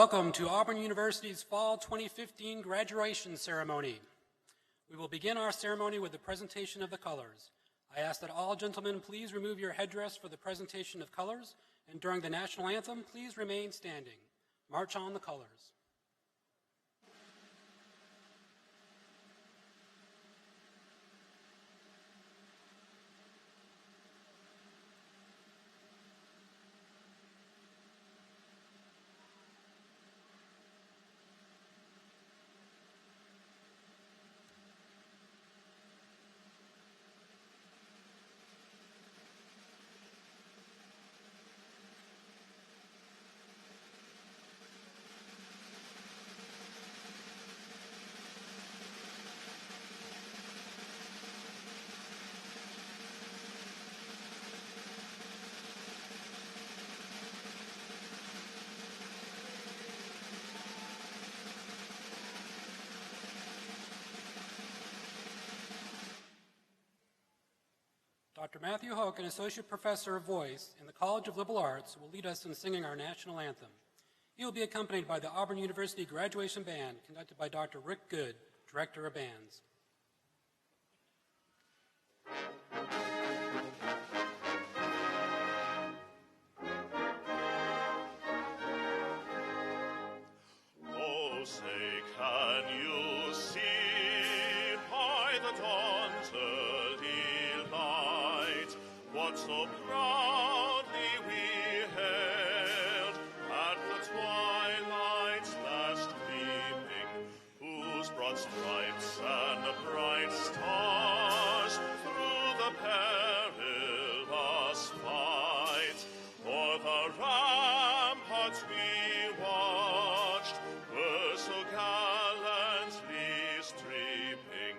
Welcome to Auburn University's Fall 2015 graduation ceremony. We will begin our ceremony with the presentation of the colors. I ask that all gentlemen please remove your headdress for the presentation of colors, and during the national anthem, please remain standing. March on the colors. Dr. Matthew Hoke, an Associate Professor of Voice in the College of Liberal Arts, will lead us in singing our national anthem. He will be accompanied by the Auburn University Graduation Band, conducted by Dr. Rick Good, Director of Bands. Oh, say, can you see by the dawn's early light what so proudly we hailed at the twilight's last gleaming, whose broad stripes and bright stars through the perilous fight o'er the ramparts we watched were so gallantly streaming,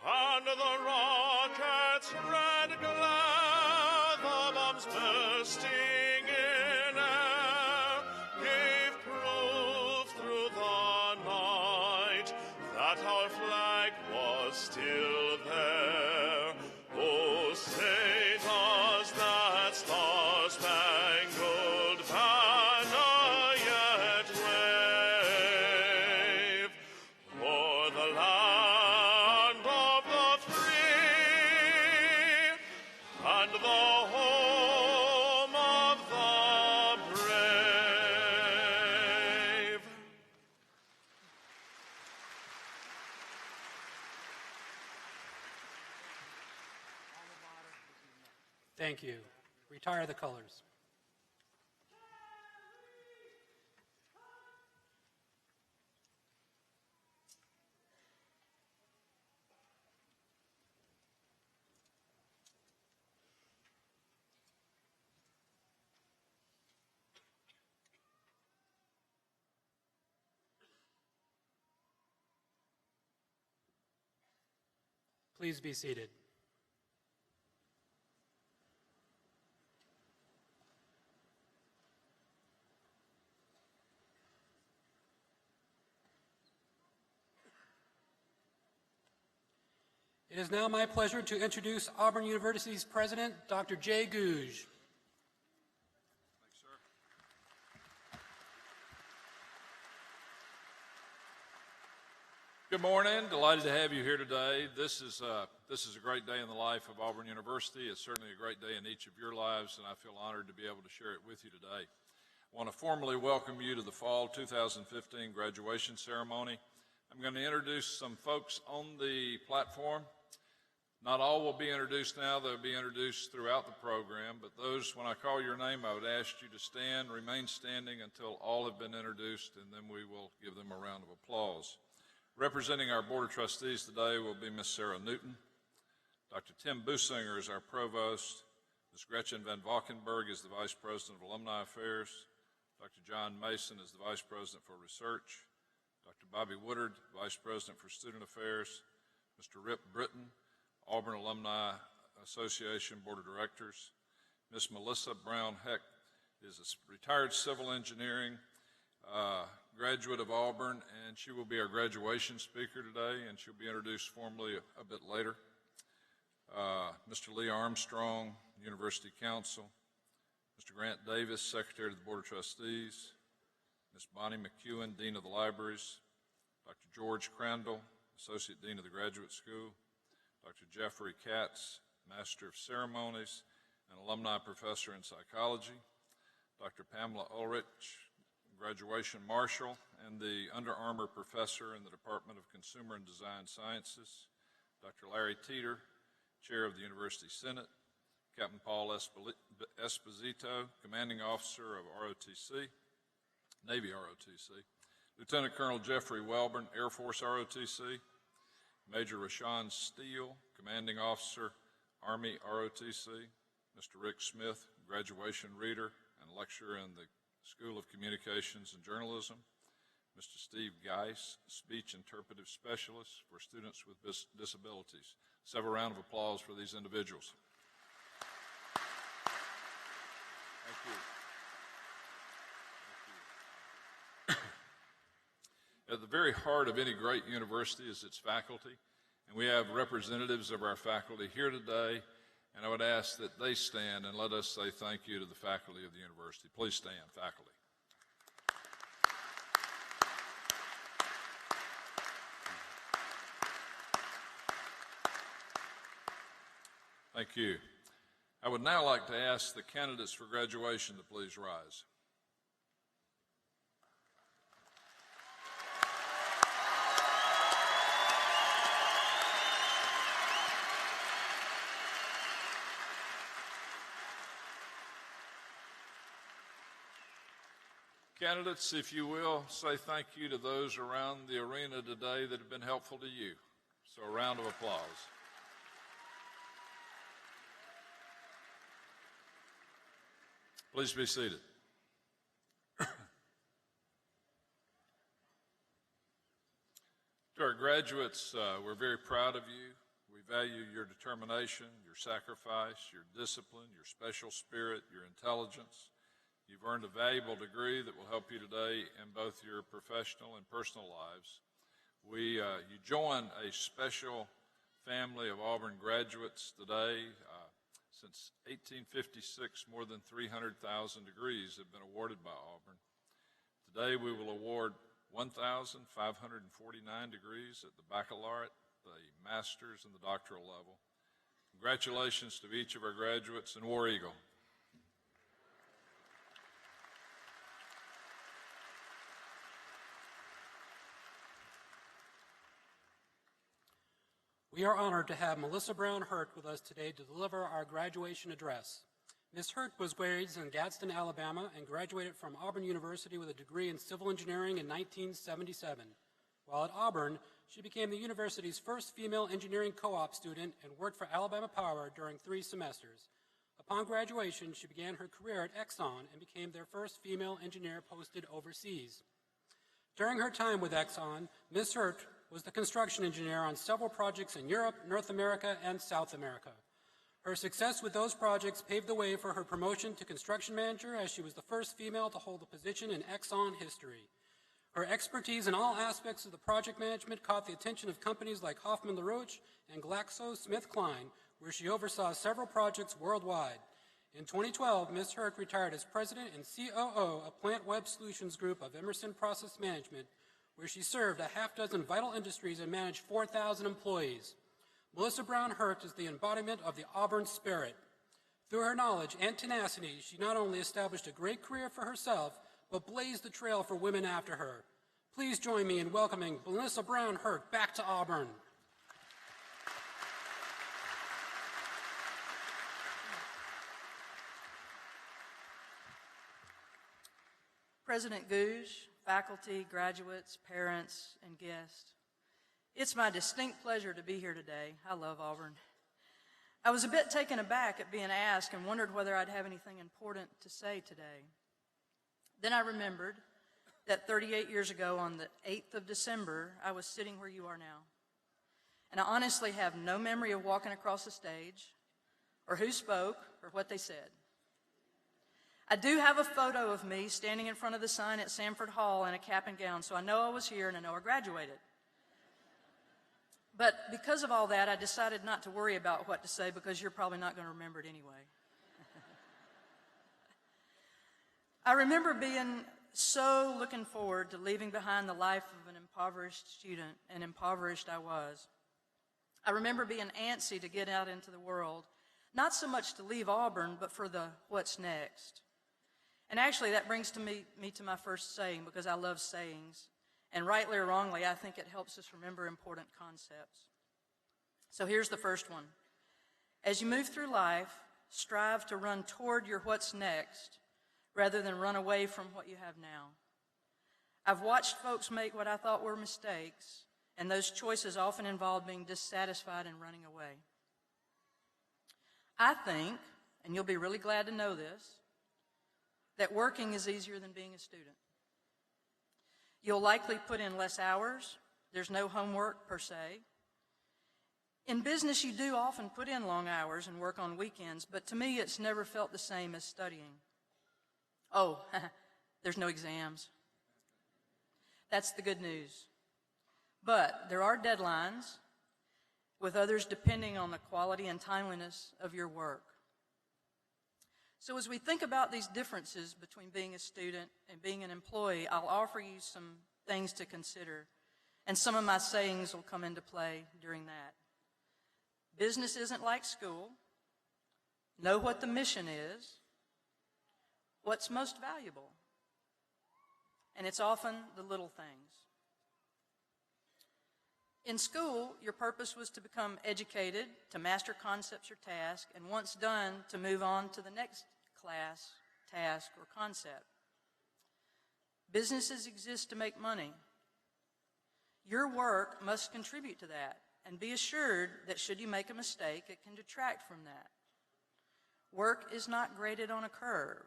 and the rocket's red glare, the bombs bursting in air, gave proof through the night that our flag was still there. Oh, say does that star-spangled banner yet wave o'er the land of the free and the home of the brave? Thank you. Retire the colors. Please be seated. It is now my pleasure to introduce Auburn University's president, Dr. Jay Gouge. Good morning. Delighted to have you here today. This is a great day in the life of Auburn University. It's certainly a great day in each of your lives, and I feel honored to be able to share it with you today. I want to formally welcome you to the Fall 2015 graduation ceremony. I'm going to introduce some folks on the platform. Not all will be introduced now. They'll be introduced throughout the program, but those, when I call your name, I would ask you to stand, remain standing until all have been introduced, and then we will give them a round of applause. Representing our Board of Trustees today will be Ms. Sarah Newton. Dr. Tim Businger is our Provost. Ms. Gretchen Van Valkenburg is the Vice President of Alumni Affairs. Dr. John Mason is the Vice President for Research. Dr. Bobby Woodard, Vice President for Student Affairs. Mr. Rip Britton, Auburn Alumni Association Board of Directors. Ms. Melissa Brown Heck is a retired civil engineering graduate of Auburn, and she will be our graduation speaker today, and she'll be introduced formally a bit later. Mr. Lee Armstrong, University Counsel. Mr. Grant Davis, Secretary of the Board of Trustees. Ms. Bonnie McEwen, Dean of the Libraries, Dr. George Crandall, Associate Dean of the Graduate School, Dr. Jeffrey Katz, Master of Ceremonies and Alumni Professor in Psychology, Dr. Pamela Ulrich, Graduation Marshal and the Under Armour Professor in the Department of Consumer and Design Sciences, Dr. Larry Teeter, Chair of the University Senate, Captain Paul Esposito, Commanding Officer of ROTC, Navy ROTC, Lieutenant Colonel Jeffrey Welborn, Air Force ROTC, Major Rashawn Steele, Commanding Officer, Army ROTC, Mr. Rick Smith, Graduation Reader and Lecturer in the School of Communications and Journalism, Mr. Steve Geis, Speech Interpretive Specialist for students with disabilities. Several round of applause for these individuals. Thank you. At the very heart of any great university is its faculty, and we have representatives of our faculty here today, and I would ask that they stand and let us say thank you to the faculty of the university. Please stand, faculty. Thank you. I would now like to ask the candidates for graduation to please rise. Candidates, if you will, say thank you to those around the arena today that have been helpful to you. So a round of applause. Please be seated. To our graduates, we're very proud of you. We value your determination, your sacrifice, your discipline, your special spirit, your intelligence. You've earned a valuable degree that will help you today in both your professional and personal lives. You join a special family of Auburn graduates today. Since 1856, more than 300,000 degrees have been awarded by Auburn. Today we will award 1,549 degrees at the baccalaureate, the master's, and the doctoral level. Congratulations to each of our graduates and War Eagle. We are honored to have Melissa Brown Hurt with us today to deliver our graduation address. Ms. Hurt was raised in Gadsden, Alabama, and graduated from Auburn University with a degree in civil engineering in 1977. While at Auburn, she became the university's first female engineering co-op student and worked for Alabama Power during 3 semesters. Upon graduation, she began her career at Exxon and became their first female engineer posted overseas. During her time with Exxon, Ms. Hurt was the construction engineer on several projects in Europe, North America, and South America. Her success with those projects paved the way for her promotion to construction manager, as she was the first female to hold the position in Exxon history. Her expertise in all aspects of the project management caught the attention of companies like Hoffman LaRoche and GlaxoSmithKline, where she oversaw several projects worldwide. In 2012, Ms. Hurt retired as president and COO of Plant Web Solutions Group of Emerson Process Management, where she served a half-dozen vital industries and managed 4,000 employees. Melissa Brown Hurt is the embodiment of the Auburn spirit. Through her knowledge and tenacity, she not only established a great career for herself, but blazed the trail for women after her. Please join me in welcoming Melissa Brown Hurt back to Auburn. President Gouge, faculty, graduates, parents, and guests, it's my distinct pleasure to be here today. I love Auburn. I was a bit taken aback at being asked and wondered whether I'd have anything important to say today. Then I remembered that 38 years ago on the 8th of December, I was sitting where you are now. And I honestly have no memory of walking across the stage or who spoke or what they said. I do have a photo of me standing in front of the sign at Sanford Hall in a cap and gown, so I know I was here and I know I graduated. But because of all that, I decided not to worry about what to say because you're probably not going to remember it anyway. I remember being so looking forward to leaving behind the life of an impoverished student, and impoverished I was. I remember being antsy to get out into the world, not so much to leave Auburn, but for the what's next. And actually, that brings me to my first saying, because I love sayings. And rightly or wrongly, I think it helps us remember important concepts. So here's the first one. As you move through life, strive to run toward your what's next rather than run away from what you have now. I've watched folks make what I thought were mistakes, and those choices often involved being dissatisfied and running away. I think, and you'll be really glad to know this, that working is easier than being a student. You'll likely put in less hours. There's no homework per se. In business, you do often put in long hours and work on weekends, but to me, it's never felt the same as studying. Oh, there's no exams. That's the good news. But there are deadlines, with others depending on the quality and timeliness of your work. So as we think about these differences between being a student and being an employee, I'll offer you some things to consider, and some of my sayings will come into play during that. Business isn't like school. Know what the mission is. What's most valuable? And it's often the little things. In school, your purpose was to become educated, to master concepts or tasks, and once done, to move on to the next class, task, or concept. Businesses exist to make money. Your work must contribute to that, and be assured that should you make a mistake, it can detract from that. Work is not graded on a curve.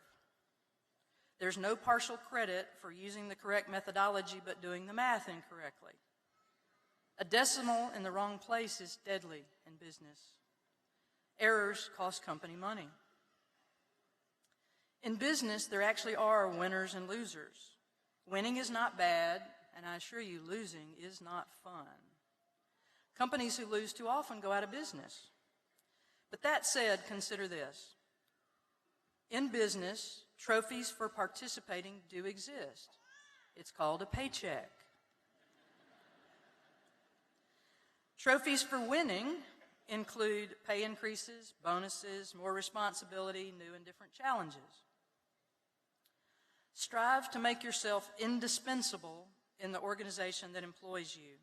There's no partial credit for using the correct methodology but doing the math incorrectly. A decimal in the wrong place is deadly in business. Errors cost company money. In business, there actually are winners and losers. Winning is not bad, and I assure you, losing is not fun. Companies who lose too often go out of business. But that said, consider this. In business, trophies for participating do exist. It's called a paycheck. Trophies for winning include pay increases, bonuses, more responsibility, new and different challenges. Strive to make yourself indispensable in the organization that employs you.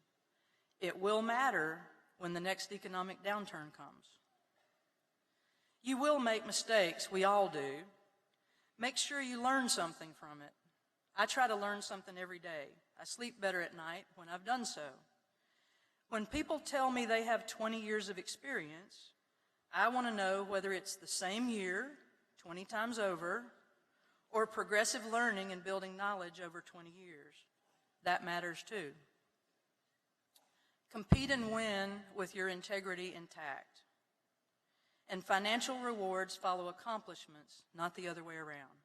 It will matter when the next economic downturn comes. You will make mistakes, we all do. Make sure you learn something from it. I try to learn something every day. I sleep better at night when I've done so. When people tell me they have 20 years of experience, I want to know whether it's the same year, 20 times over, or progressive learning and building knowledge over 20 years. That matters too. Compete and win with your integrity intact. And financial rewards follow accomplishments, not the other way around.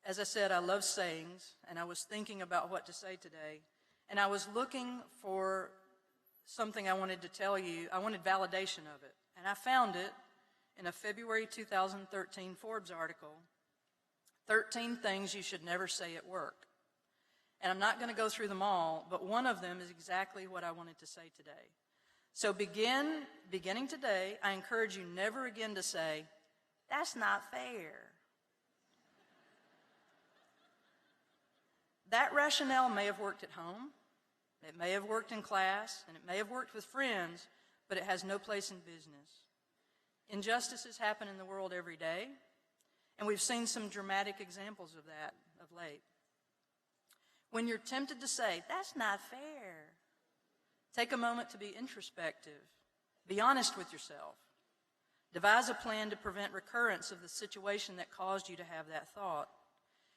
As I said, I love sayings, and I was thinking about what to say today. And I was looking for something I wanted to tell you. I wanted validation of it. And I found it in a February 2013 Forbes article, 13 Things You Should Never Say at Work. And I'm not going to go through them all, but one of them is exactly what I wanted to say today. So beginning today, I encourage you never again to say, "That's not fair." That rationale may have worked at home, it may have worked in class, and it may have worked with friends, but it has no place in business. Injustices happen in the world every day, and we've seen some dramatic examples of that of late. When you're tempted to say, "That's not fair," take a moment to be introspective. Be honest with yourself. Devise a plan to prevent recurrence of the situation that caused you to have that thought.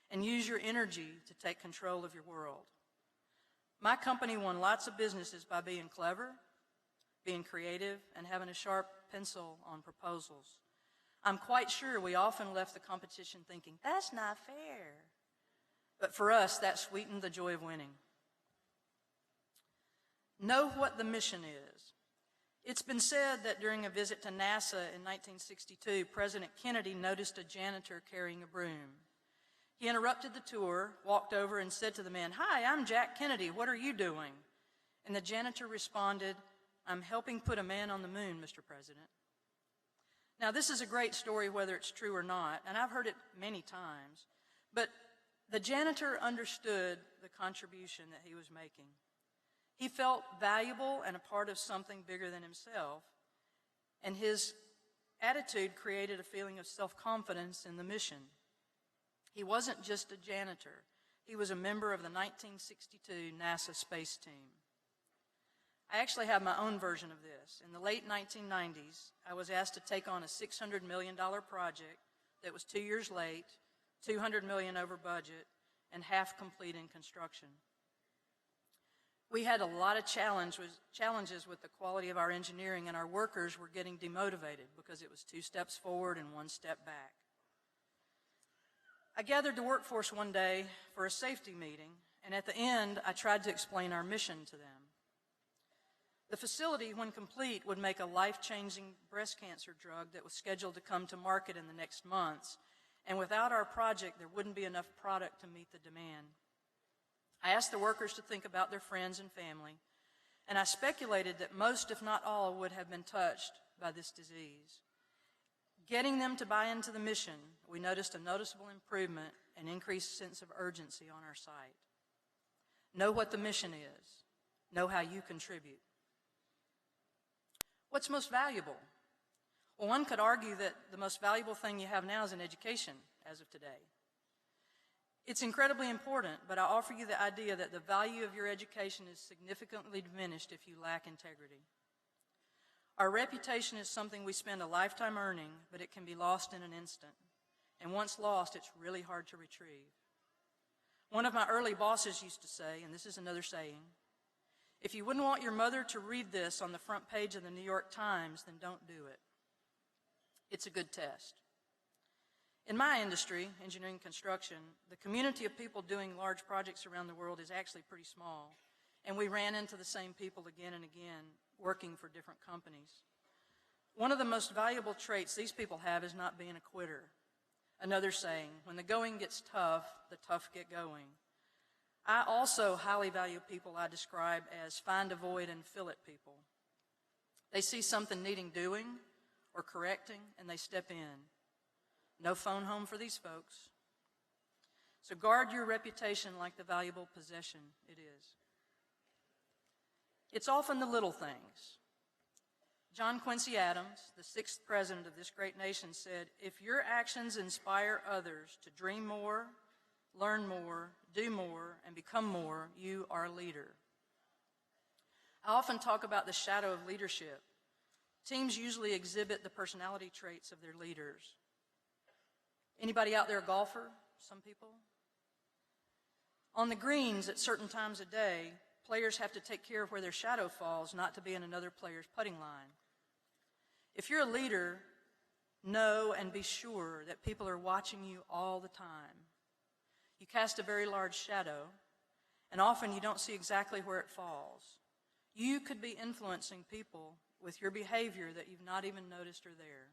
And use your energy to take control of your world. My company won lots of businesses by being clever, being creative, and having a sharp pencil on proposals. I'm quite sure we often left the competition thinking, "That's not fair." But for us, that sweetened the joy of winning. Know what the mission is. It's been said that during a visit to NASA in 1962, President Kennedy noticed a janitor carrying a broom. He interrupted the tour, walked over, and said to the man, "Hi, I'm Jack Kennedy. What are you doing?" And the janitor responded, "I'm helping put a man on the moon, Mr. President." Now, this is a great story, whether it's true or not, and I've heard it many times, but the janitor understood the contribution that he was making. He felt valuable and a part of something bigger than himself, and his attitude created a feeling of self-confidence in the mission. He wasn't just a janitor. He was a member of the 1962 NASA space team. I actually have my own version of this. In the late 1990s, I was asked to take on a $600 million project that was 2 years late, $200 million over budget, and half complete in construction. We had a lot of challenges with the quality of our engineering, and our workers were getting demotivated because it was 2 steps forward and 1 step back. I gathered the workforce one day for a safety meeting, and at the end, I tried to explain our mission to them. The facility, when complete, would make a life-changing breast cancer drug that was scheduled to come to market in the next months, and without our project, there wouldn't be enough product to meet the demand. I asked the workers to think about their friends and family, and I speculated that most, if not all, would have been touched by this disease. Getting them to buy into the mission, we noticed a noticeable improvement and increased sense of urgency on our site. Know what the mission is. Know how you contribute. What's most valuable? Well, one could argue that the most valuable thing you have now is an education as of today. It's incredibly important, but I offer you the idea that the value of your education is significantly diminished if you lack integrity. Our reputation is something we spend a lifetime earning, but it can be lost in an instant. And once lost, it's really hard to retrieve. One of my early bosses used to say, and this is another saying, "If you wouldn't want your mother to read this on the front page of the New York Times, then don't do it." It's a good test. In my industry, engineering construction, the community of people doing large projects around the world is actually pretty small, and we ran into the same people again and again working for different companies. One of the most valuable traits these people have is not being a quitter. Another saying, when the going gets tough, the tough get going. I also highly value people I describe as find a void and fill it people. They see something needing doing or correcting, and they step in. No phone home for these folks. So guard your reputation like the valuable possession it is. It's often the little things. John Quincy Adams, the 6th president of this great nation, said, "If your actions inspire others to dream more, learn more, do more, and become more, you are a leader." I often talk about the shadow of leadership. Teams usually exhibit the personality traits of their leaders. Anybody out there a golfer? Some people. On the greens at certain times of day, players have to take care of where their shadow falls, not to be in another player's putting line. If you're a leader, know and be sure that people are watching you all the time. You cast a very large shadow, and often you don't see exactly where it falls. You could be influencing people with your behavior that you've not even noticed are there.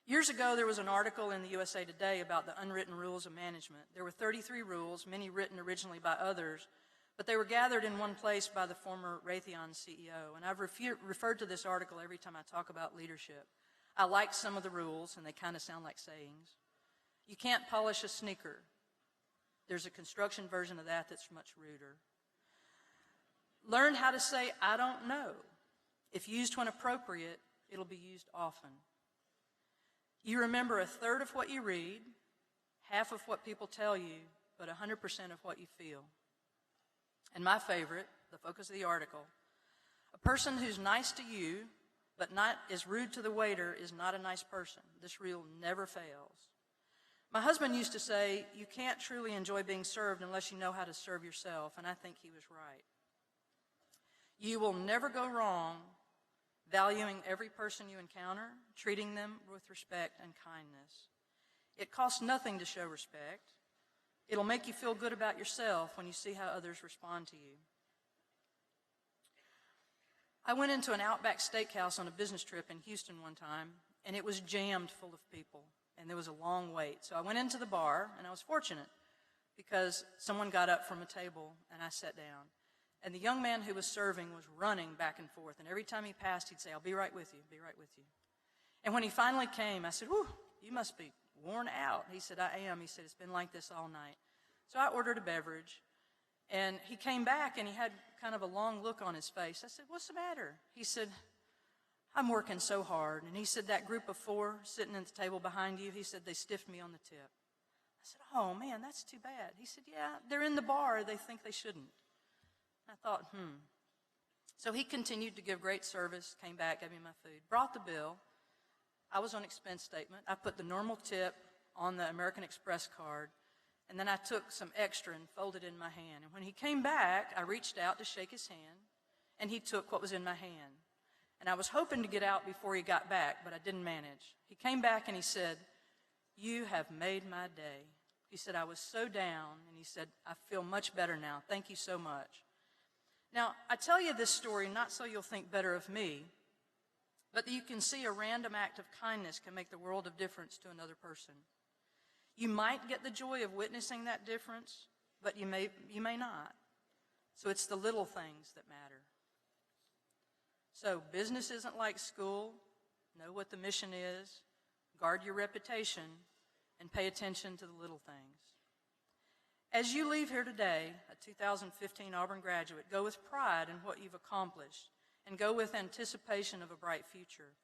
Years ago, there was an article in the USA Today about the unwritten rules of management. There were 33 rules, many written originally by others, but they were gathered in one place by the former Raytheon CEO. And I've referred to this article every time I talk about leadership. I like some of the rules, and they kind of sound like sayings. You can't polish a sneaker. There's a construction version of that that's much ruder. Learn how to say, "I don't know." If used when appropriate, it'll be used often. You remember a third of what you read, half of what people tell you, but 100% of what you feel. And my favorite, the focus of the article, a person who's nice to you but not as rude to the waiter is not a nice person. This rule never fails. My husband used to say, "You can't truly enjoy being served unless you know how to serve yourself," and I think he was right. You will never go wrong valuing every person you encounter, treating them with respect and kindness. It costs nothing to show respect. It'll make you feel good about yourself when you see how others respond to you. I went into an Outback Steakhouse on a business trip in Houston one time, and it was jammed full of people. and there was a long wait. So I went into the bar, and I was fortunate because someone got up from a table, and I sat down. And the young man who was serving was running back and forth, and every time he passed, he'd say, "I'll be right with you, be right with you." And when he finally came, I said, "Whew, you must be worn out." He said, "I am." He said, "It's been like this all night." So I ordered a beverage, and he came back, and he had kind of a long look on his face. I said, "What's the matter?" He said, "I'm working so hard." And he said, "That group of 4 sitting at the table behind you," he said, "they stiffed me on the tip." I said, "Oh, man, that's too bad." He said, "Yeah, they're in the bar. They think they shouldn't." I thought, So he continued to give great service, came back, gave me my food, brought the bill. I was on expense statement. I put the normal tip on the American Express card, and then I took some extra and folded it in my hand. And when he came back, I reached out to shake his hand, and he took what was in my hand. And I was hoping to get out before he got back, but I didn't manage. He came back and he said, "You have made my day." He said, "I was so down," and he said, "I feel much better now. Thank you so much." Now, I tell you this story not so you'll think better of me, but that you can see a random act of kindness can make the world of difference to another person. You might get the joy of witnessing that difference, but you may not. So it's the little things that matter. So business isn't like school. Know what the mission is, guard your reputation, and pay attention to the little things. As you leave here today, a 2015 Auburn graduate, go with pride in what you've accomplished and go with anticipation of a bright future.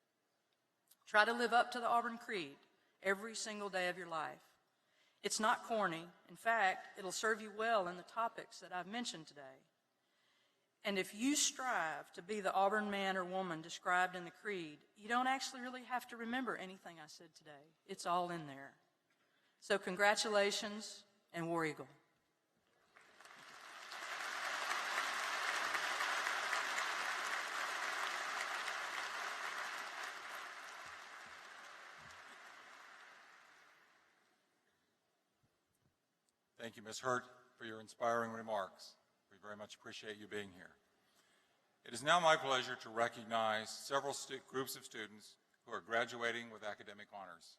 Try to live up to the Auburn Creed every single day of your life. It's not corny. In fact, it'll serve you well in the topics that I've mentioned today. And if you strive to be the Auburn man or woman described in the Creed, you don't actually really have to remember anything I said today. It's all in there. So congratulations, and War Eagle. Thank you, Ms. Hurt, for your inspiring remarks. We very much appreciate you being here. It is now my pleasure to recognize several groups of students who are graduating with academic honors.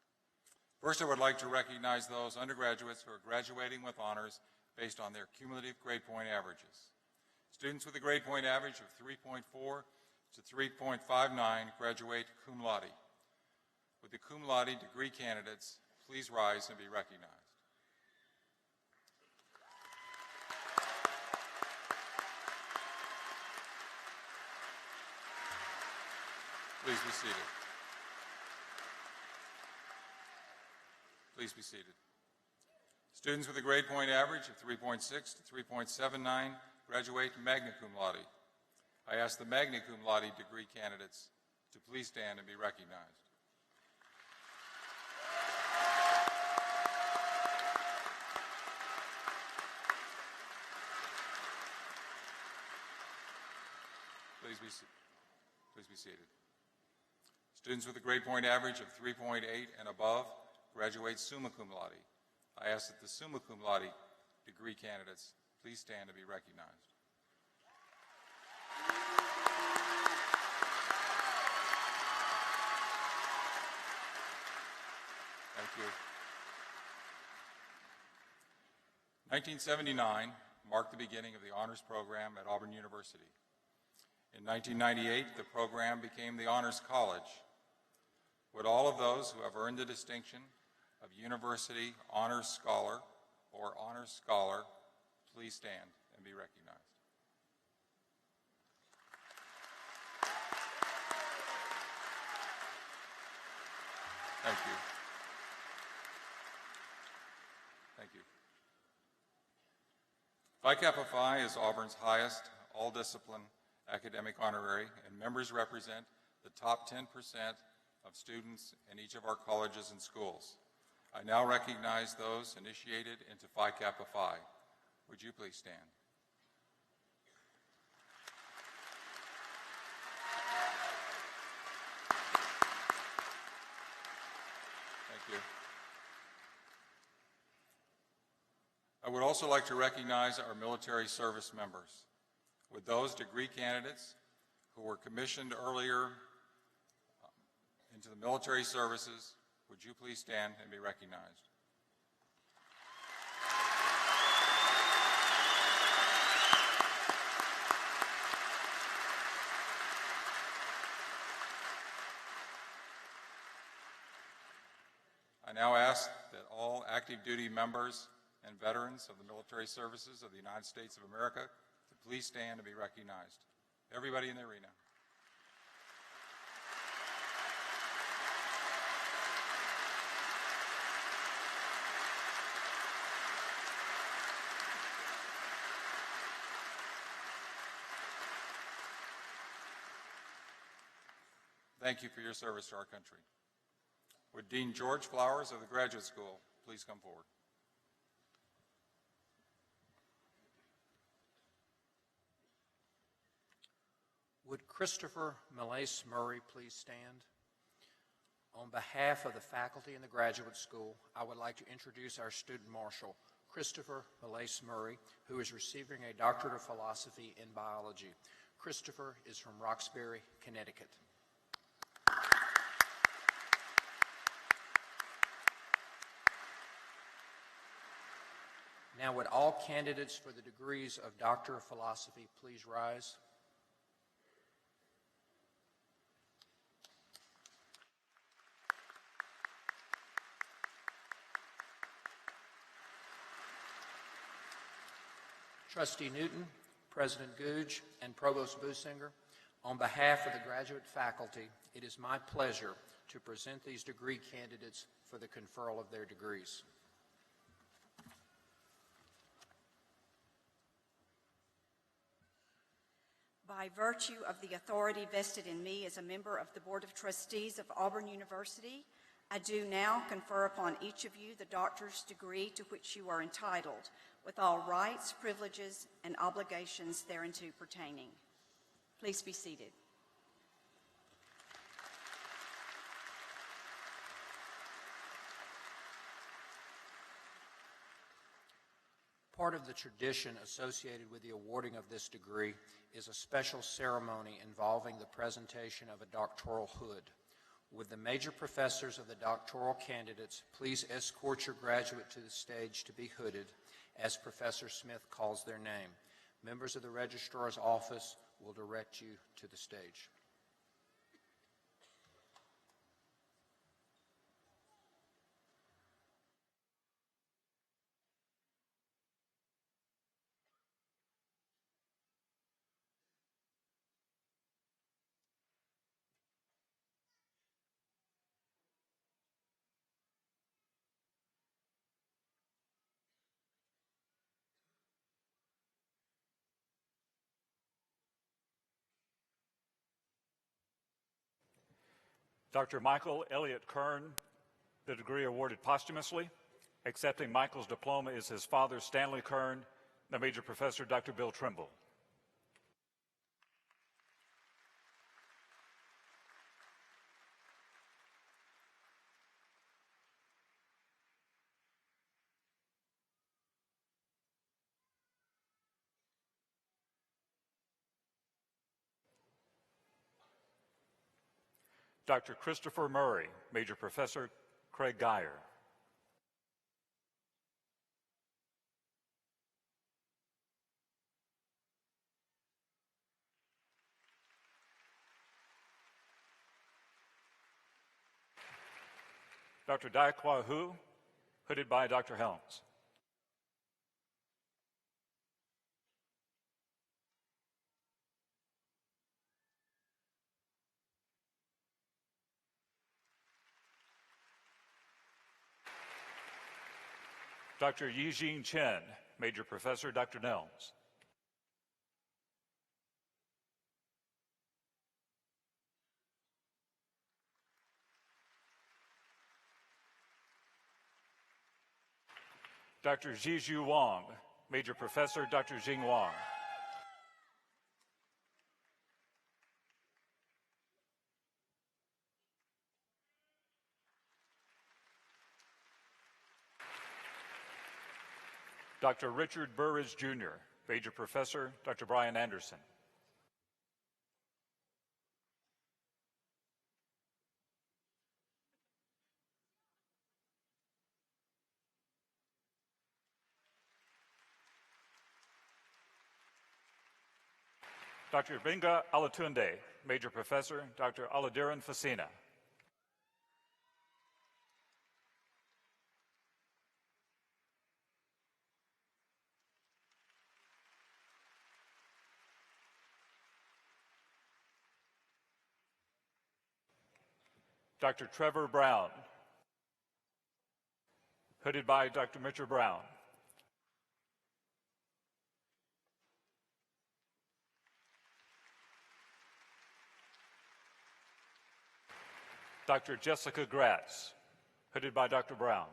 First, I would like to recognize those undergraduates who are graduating with honors based on their cumulative grade point averages. Students with a grade point average of 3.4 to 3.59 graduate cum laude. Would the cum laude degree candidates please rise and be recognized? Please be seated. Please be seated. Students with a grade point average of 3.6 to 3.79 graduate magna cum laude. I ask the magna cum laude degree candidates to please stand and be recognized. Please be seated. Students with a grade point average of 3.8 and above graduate summa cum laude. I ask that the summa cum laude degree candidates please stand to be recognized. Thank you. 1979 marked the beginning of the honors program at Auburn University. In 1998, the program became the Honors College. Would all of those who have earned the distinction of University Honors Scholar or Honors Scholar please stand and be recognized? Thank you. Thank you. Phi Kappa Phi is Auburn's highest all-discipline academic honorary, and members represent the top 10% of students in each of our colleges and schools. I now recognize those initiated into Phi Kappa Phi. Would you please stand? Thank you. I would also like to recognize our military service members. Would those degree candidates who were commissioned earlier into the military services Would you please stand and be recognized? I now ask that all active duty members and veterans of the military services of the United States of America to please stand and be recognized. Everybody in the arena. Thank you for your service to our country. Would Dean George Flowers of the Graduate School please come forward? Would Christopher Malace Murray please stand? On behalf of the faculty and the Graduate School, I would like to introduce our student marshal, Christopher Malace Murray, who is receiving a Doctorate of Philosophy in Biology. Christopher is from Roxbury, Connecticut. Now, would all candidates for the degrees of Doctor of Philosophy please rise? Trustee Newton, President Googe, and Provost Businger, on behalf of the graduate faculty, it is my pleasure to present these degree candidates for the conferral of their degrees. By virtue of the authority vested in me as a member of the Board of Trustees of Auburn University, I do now confer upon each of you the doctor's degree to which you are entitled, with all rights, privileges, and obligations thereunto pertaining. Please be seated. Part of the tradition associated with the awarding of this degree is a special ceremony involving the presentation of a doctoral hood. Would the major professors of the doctoral candidates please escort your graduate to the stage to be hooded as Professor Smith calls their name. Members of the Registrar's Office will direct you to the stage. Dr. Michael Elliott Kern, the degree awarded posthumously. Accepting Michael's diploma is his father, Stanley Kern, the major professor, Dr. Bill Trimble. Dr. Christopher Murray, Major Professor Craig Geyer. Dr. Dai-Kwa Hu, hooded by Dr. Helms. Dr. Yijing Chen, Major Professor Dr. Nelms. Dr. Zhizhu Wang, Major Professor Dr. Jing Wang. Dr. Richard Burridge, Jr., Major Professor Dr. Brian Anderson. Dr. Binga Alatunde, Major Professor, Dr. Aladiran Fasina. Dr. Trevor Brown, hooded by Dr. Mitchell Brown. Dr. Jessica Gratz, hooded by Dr. Brown.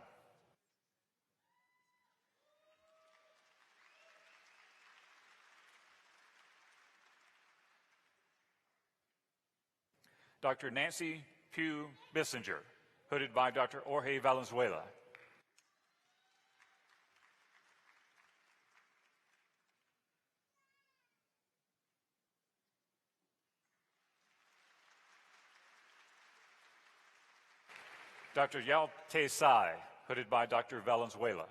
Dr. Nancy Pugh Bissinger, hooded by Dr. Jorge Valenzuela. Dr. Yao Te Sai, hooded by Dr. Valenzuela.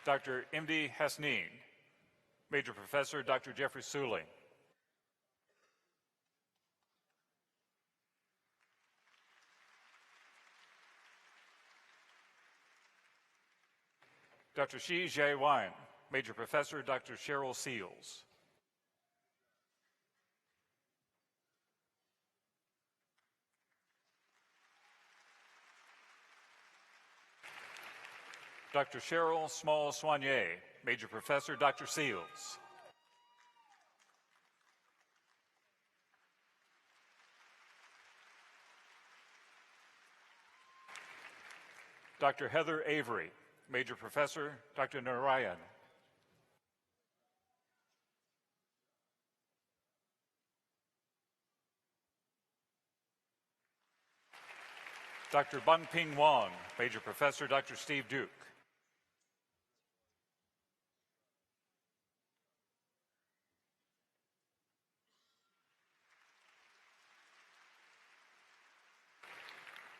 Dr. Imdi Hasneen, Major Professor Dr. Jeffrey Suling. Dr. Shi Jie Wang, Major Professor Dr. Cheryl Seals. Dr. Cheryl Small-Soigné, Major Professor Dr. Seals. Dr. Heather Avery, Major Professor Dr. Narayan. Dr. Bangping Wang, Major Professor Dr. Steve Duke.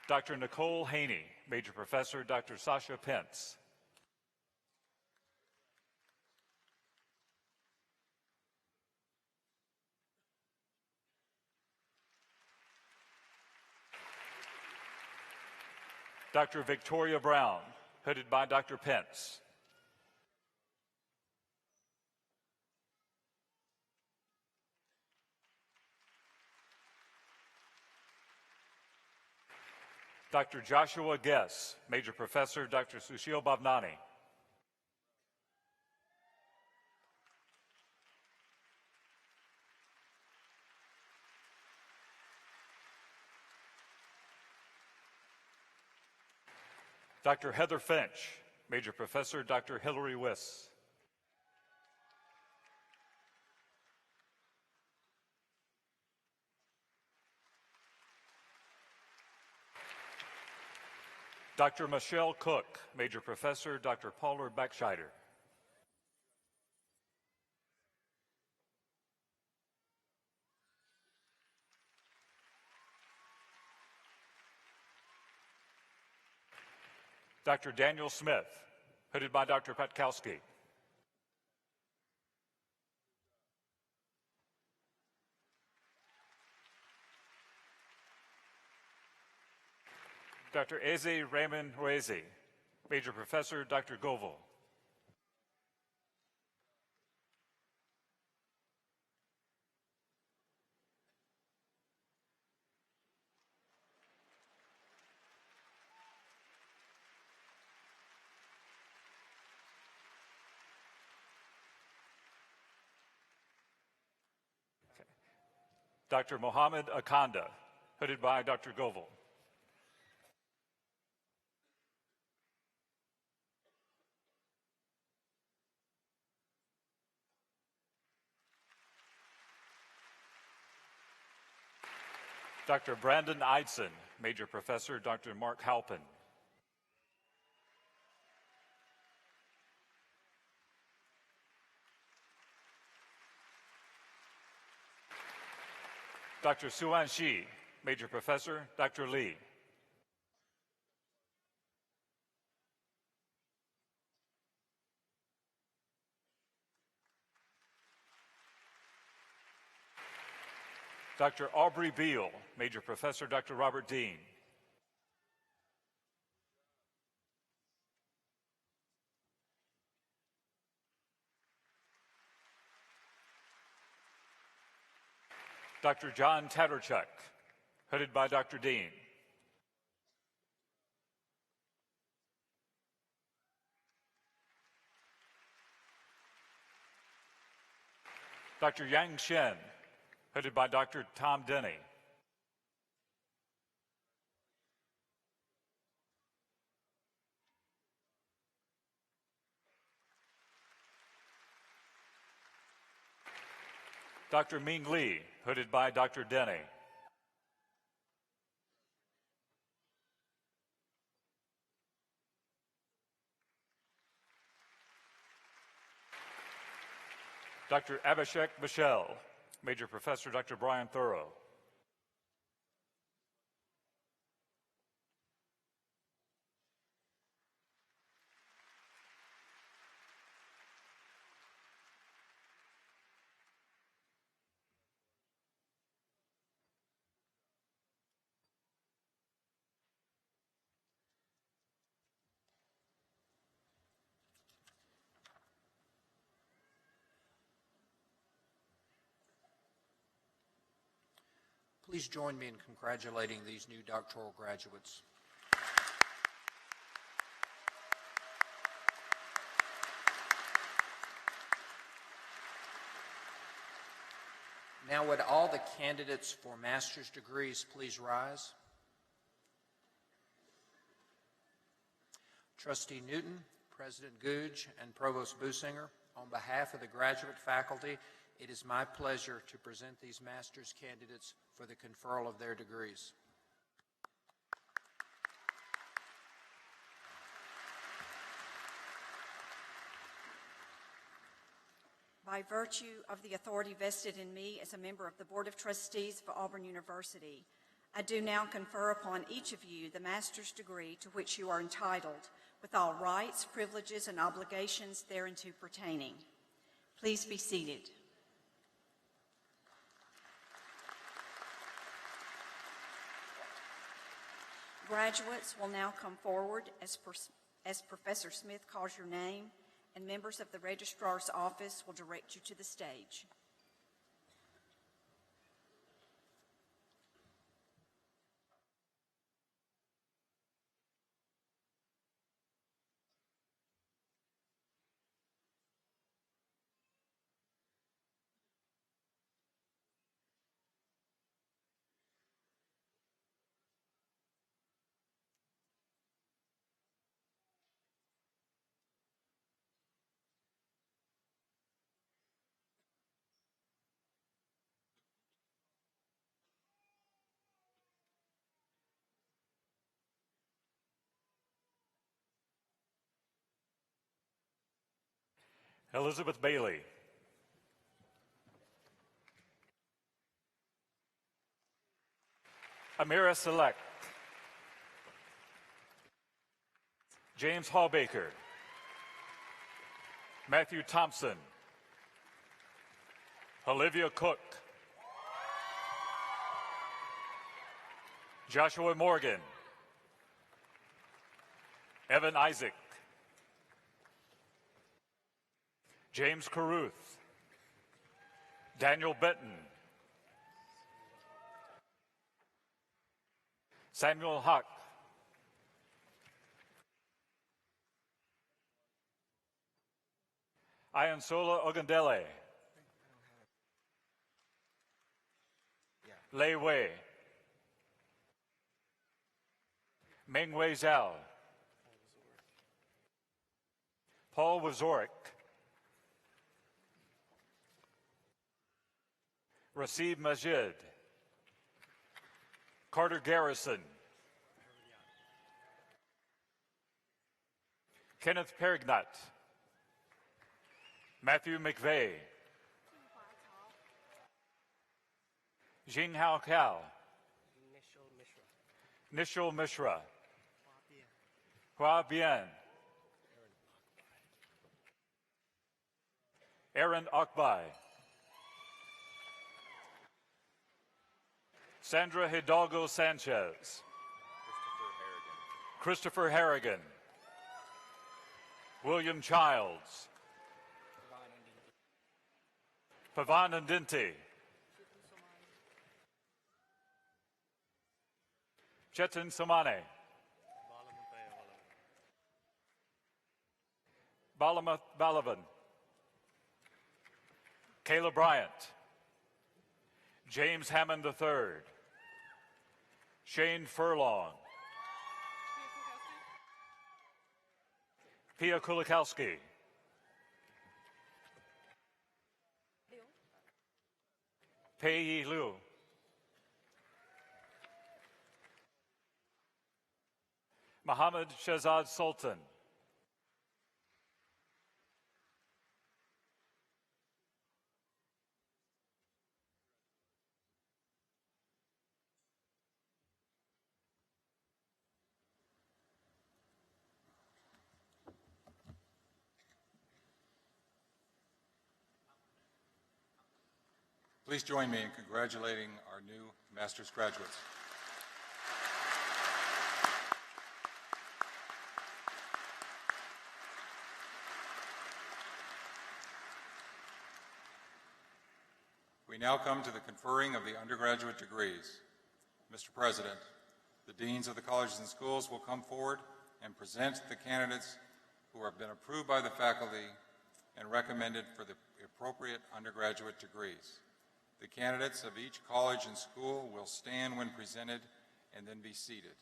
Dr. Nicole Haney, Major Professor Dr. Sasha Pence. Dr. Victoria Brown, hooded by Dr. Pence. Dr. Joshua Guess, Major Professor Dr. Sushil Bhavnani. Dr. Heather Finch, Major Professor Dr. Hillary Wiss. Dr. Michelle Cook, Major Professor Dr. Paula Backscheider. Dr. Daniel Smith, hooded by Dr. Patkowski. Dr. Eze Raymond Huezi, Major Professor Dr. Goval. Dr. Mohammed Akanda, hooded by Dr. Goval. Dr. Brandon Eidson, Major Professor Dr. Mark Halpin. Dr. Suan Shi, Major Professor Dr. Lee. Dr. Aubrey Beal, Major Professor Dr. Robert Dean. Dr. John Tatterchuck, headed by Dr. Dean. Dr. Yang Shen, headed by Dr. Tom Denny. Dr. Ming Li, hooded by Dr. Denny. Dr. Abhishek Michel, Major Professor Dr. Brian Thorough. Please join me in congratulating these new doctoral graduates. Now would all the candidates for master's degrees please rise? Trustee Newton, President Googe, and Provost Businger, on behalf of the graduate faculty, it is my pleasure to present these master's candidates for the conferral of their degrees. By virtue of the authority vested in me as a member of the Board of Trustees of Auburn University, I do now confer upon each of you the master's degree to which you are entitled, with all rights, privileges, and obligations thereunto pertaining. Please be seated. Graduates will now come forward as Professor Smith calls your name, and members of the Registrar's Office will direct you to the stage. Elizabeth Bailey. Amira Select. James Hallbaker. Matthew Thompson. Olivia Cook. Joshua Morgan. Evan Isaac. James Caruth. Daniel Benton. Samuel Huck. Ayansola Ogundele. Lei Wei. Mengwei Zhao. Paul Wazorek. Rasib Majid. Carter Garrison. Kenneth Perignat. Matthew McVeigh. Jing Hao Kao. Nishal Mishra. Hua Bien. Aaron Akbai. Sandra Hidalgo Sanchez. Christopher Harrigan. William Childs. Pavan Ndinti. Chetan Samane. Balamath Balavan. Kayla Bryant. James Hammond III. Shane Furlong. Pia Kulikowski. Pei Yi Liu. Mohammed Shehzad Sultan. Please join me in congratulating our new master's graduates. We now come to the conferring of the undergraduate degrees. Mr. President, the deans of the colleges and schools will come forward and present the candidates who have been approved by the faculty and recommended for the appropriate undergraduate degrees. The candidates of each college and school will stand when presented and then be seated.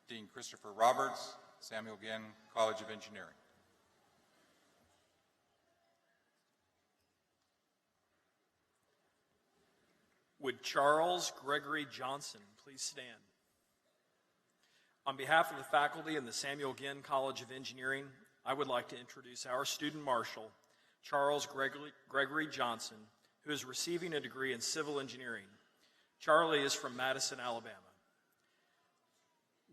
Dean Christopher Roberts, Samuel Ginn College of Engineering. Would Charles Gregory Johnson please stand? On behalf of the faculty in the Samuel Ginn College of Engineering, I would like to introduce our student marshal, Charles Gregory Johnson, who is receiving a degree in civil engineering. Charlie is from Madison, Alabama.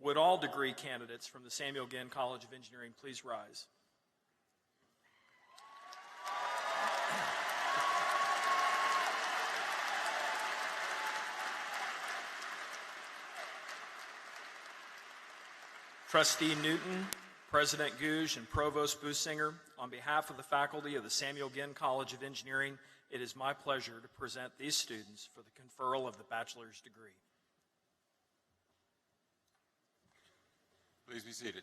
Would all degree candidates from the Samuel Ginn College of Engineering please rise? Trustee Newton, President Gouge, and Provost Businger, on behalf of the faculty of the Samuel Ginn College of Engineering, it is my pleasure to present these students for the conferral of the bachelor's degree. Please be seated.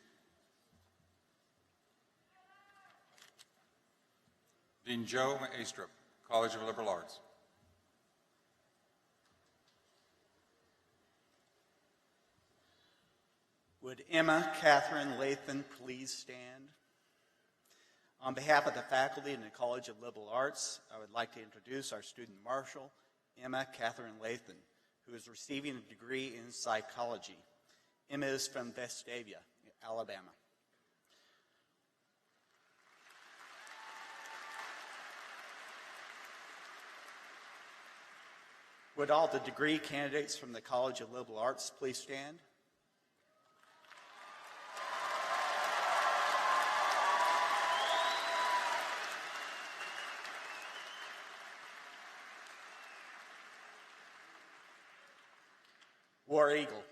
Dean Joe Astrup, College of Liberal Arts. Would Emma Catherine Lathan please stand? On behalf of the faculty in the College of Liberal Arts, I would like to introduce our student marshal, Emma Catherine Lathan, who is receiving a degree in psychology. Emma is from Vestavia, Alabama. Would all the degree candidates from the College of Liberal Arts please stand? War Eagle.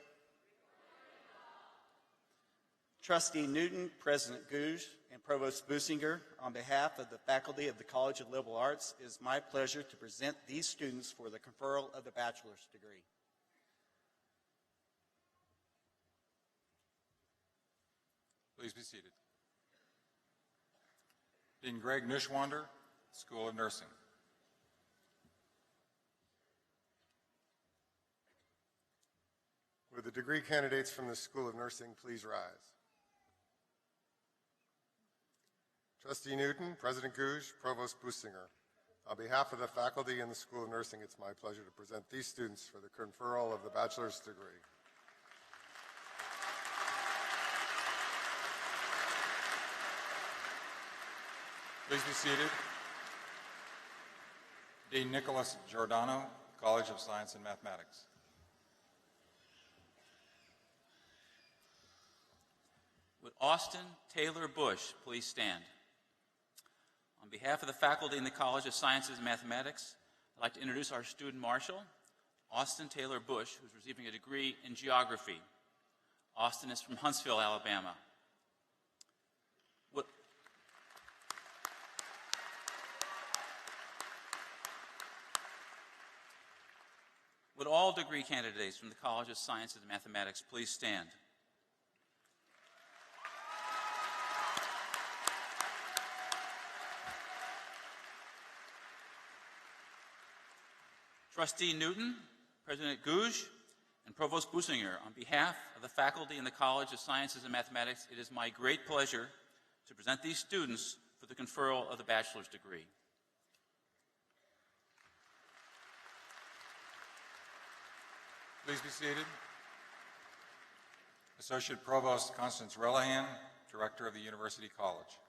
Trustee Newton, President Gouge, and Provost Businger, on behalf of the faculty of the College of Liberal Arts, it is my pleasure to present these students for the conferral of the bachelor's degree. Please be seated. Dean Greg Nushwander, School of Nursing. Would the degree candidates from the School of Nursing please rise? Trustee Newton, President Gouge, Provost Businger. On behalf of the faculty in the School of Nursing, it's my pleasure to present these students for the conferral of the bachelor's degree. Please be seated. Dean Nicholas Giordano, College of Science and Mathematics. Would Austin Taylor Bush please stand? On behalf of the faculty in the College of Sciences and Mathematics, I'd like to introduce our student marshal, Austin Taylor Bush, who's receiving a degree in geography. Austin is from Huntsville, Alabama. Would all degree candidates from the College of Sciences and Mathematics please stand? Trustee Newton, President Gouge, and Provost Businger, on behalf of the faculty in the College of Sciences and Mathematics, it is my great pleasure to present these students for the conferral of the bachelor's degree. Please be seated. Associate Provost Constance Relihan, Director of the University College.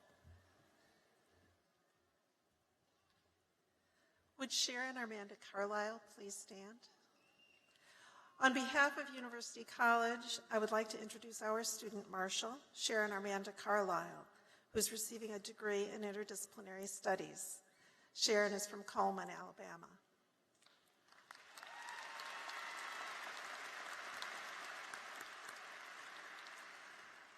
Would Sharon Armanda Carlisle please stand? On behalf of University College, I would like to introduce our student marshal, Sharon Armanda Carlisle, who is receiving a degree in interdisciplinary studies. Sharon is from Coleman, Alabama.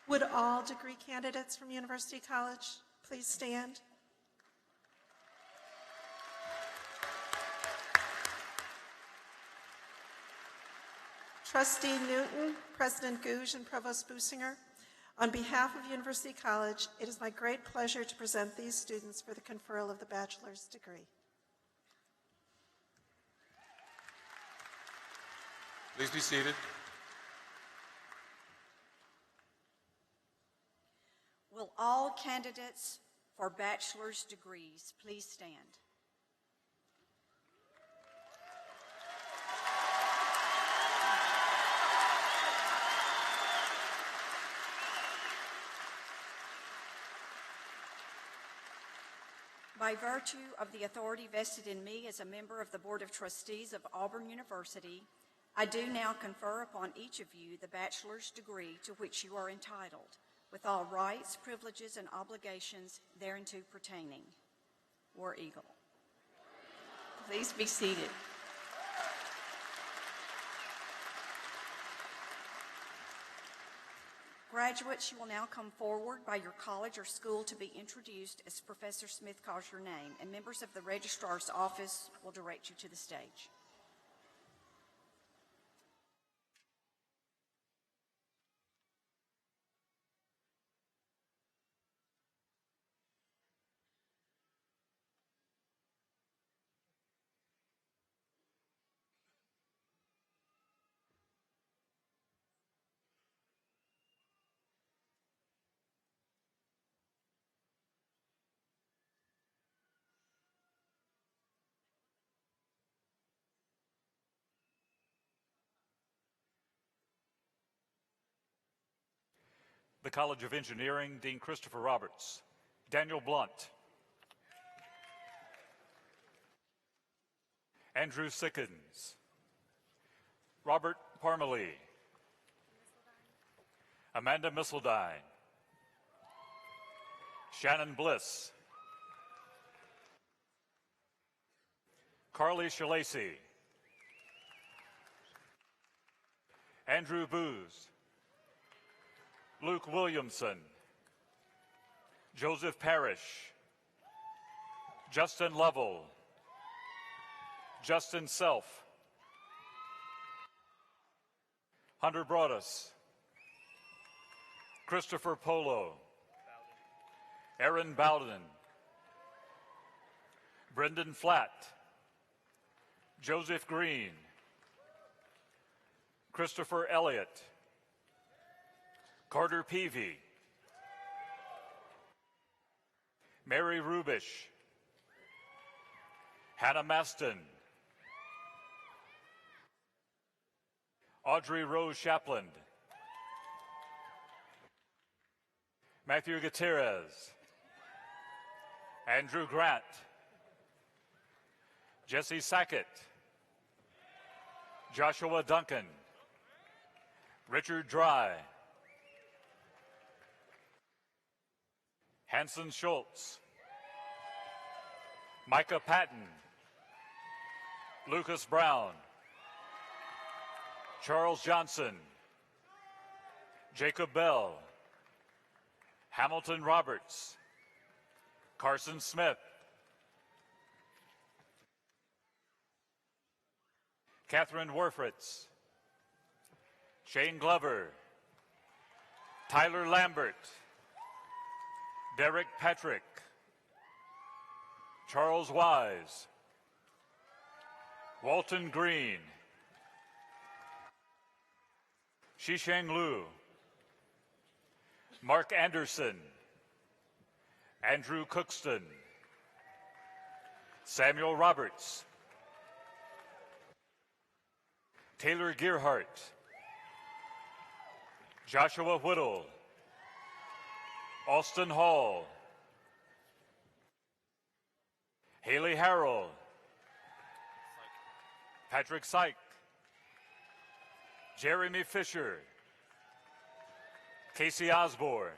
Would all degree candidates from University College please stand? Trustee Newton, President Gouge, and Provost Businger, on behalf of University College, it is my great pleasure to present these students for the conferral of the bachelor's degree. Please be seated. Will all candidates for bachelor's degrees please stand? By virtue of the authority vested in me as a member of the Board of Trustees of Auburn University, I do now confer upon each of you the bachelor's degree to which you are entitled, with all rights, privileges, and obligations thereunto pertaining. War Eagle. Please be seated. Graduates, you will now come forward by your college or school to be introduced as Professor Smith calls your name, and members of the Registrar's Office will direct you to the stage. The College of Engineering, Dean Christopher Roberts. Daniel Blunt. Andrew Sickens. Robert Parmalee. Amanda Misseldine. Shannon Bliss. Carly Shalacy. Andrew Booz. Luke Williamson. Joseph Parrish. Justin Lovell. Justin Self. Hunter Broadus. Christopher Polo. Aaron Bowden. Brendan Flatt. Joseph Green. Christopher Elliott. Carter Peavy. Mary Rubish. Hannah Maston. Audrey Rose Shapland. Matthew Gutierrez. Andrew Grant. Jesse Sackett. Joshua Duncan. Richard Dry. Hanson Schultz. Micah Patton. Lucas Brown. Charles Johnson, Jacob Bell, Hamilton Roberts, Carson Smith, Catherine Werfritz, Shane Glover, Tyler Lambert, Derek Patrick, Charles Wise, Walton Green, Shisheng Liu, Mark Anderson, Andrew Cookston, Samuel Roberts, Taylor Gearhart, Joshua Whittle, Austin Hall, Haley Harrell, Patrick Syke, Jeremy Fisher, Casey Osborne,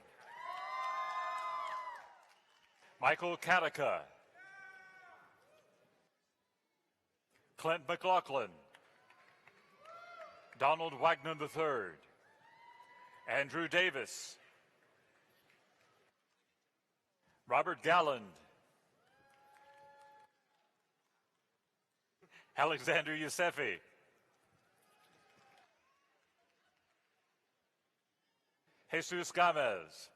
Michael Katica, Clint McLaughlin, Donald Wagner III, Andrew Davis, Robert Galland, Alexander Yusefi, Jesus Gomez,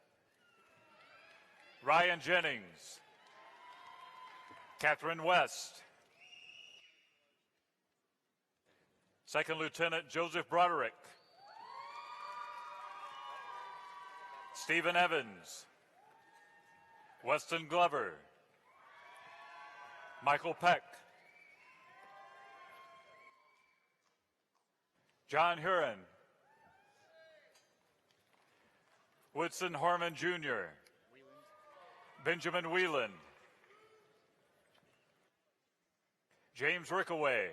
Ryan Jennings, Catherine West, Second Lieutenant Joseph Broderick, Stephen Evans, Weston Glover, Michael Peck, John Huron, Woodson Harmon Jr., Benjamin Whelan, James Rickaway,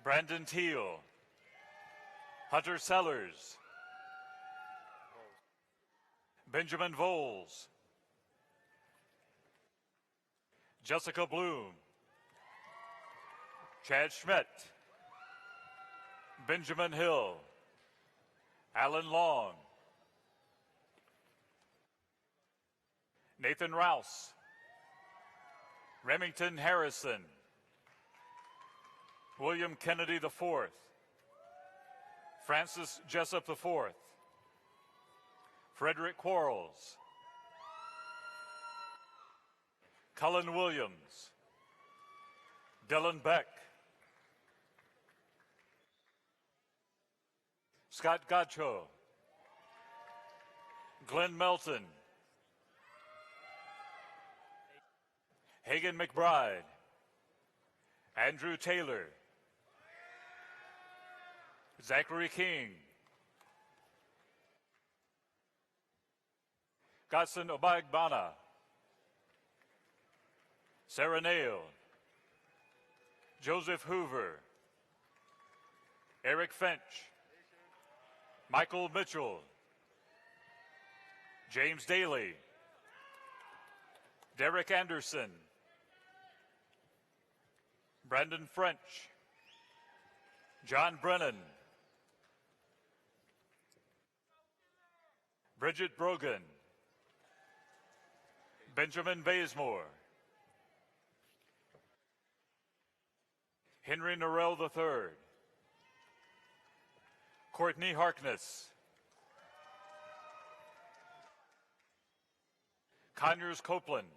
Brandon Teal, Hunter Sellers, Benjamin Voles, Jessica Bloom, Chad Schmidt, Benjamin Hill, Alan Long, Nathan Rouse, Remington Harrison, William Kennedy IV, Francis Jessup IV, Frederick Quarles, Cullen Williams, Dylan Beck, Scott Godcho, Glenn Melton, Hagan McBride, Andrew Taylor, Zachary King, Godson Obagbana, Sarah Nail, Joseph Hoover, Eric Finch, Michael Mitchell, James Daly, Derek Anderson, Brandon French, John Brennan, Bridget Brogan, Benjamin Bazemore, Henry Norrell III, Courtney Harkness, Conyers Copeland,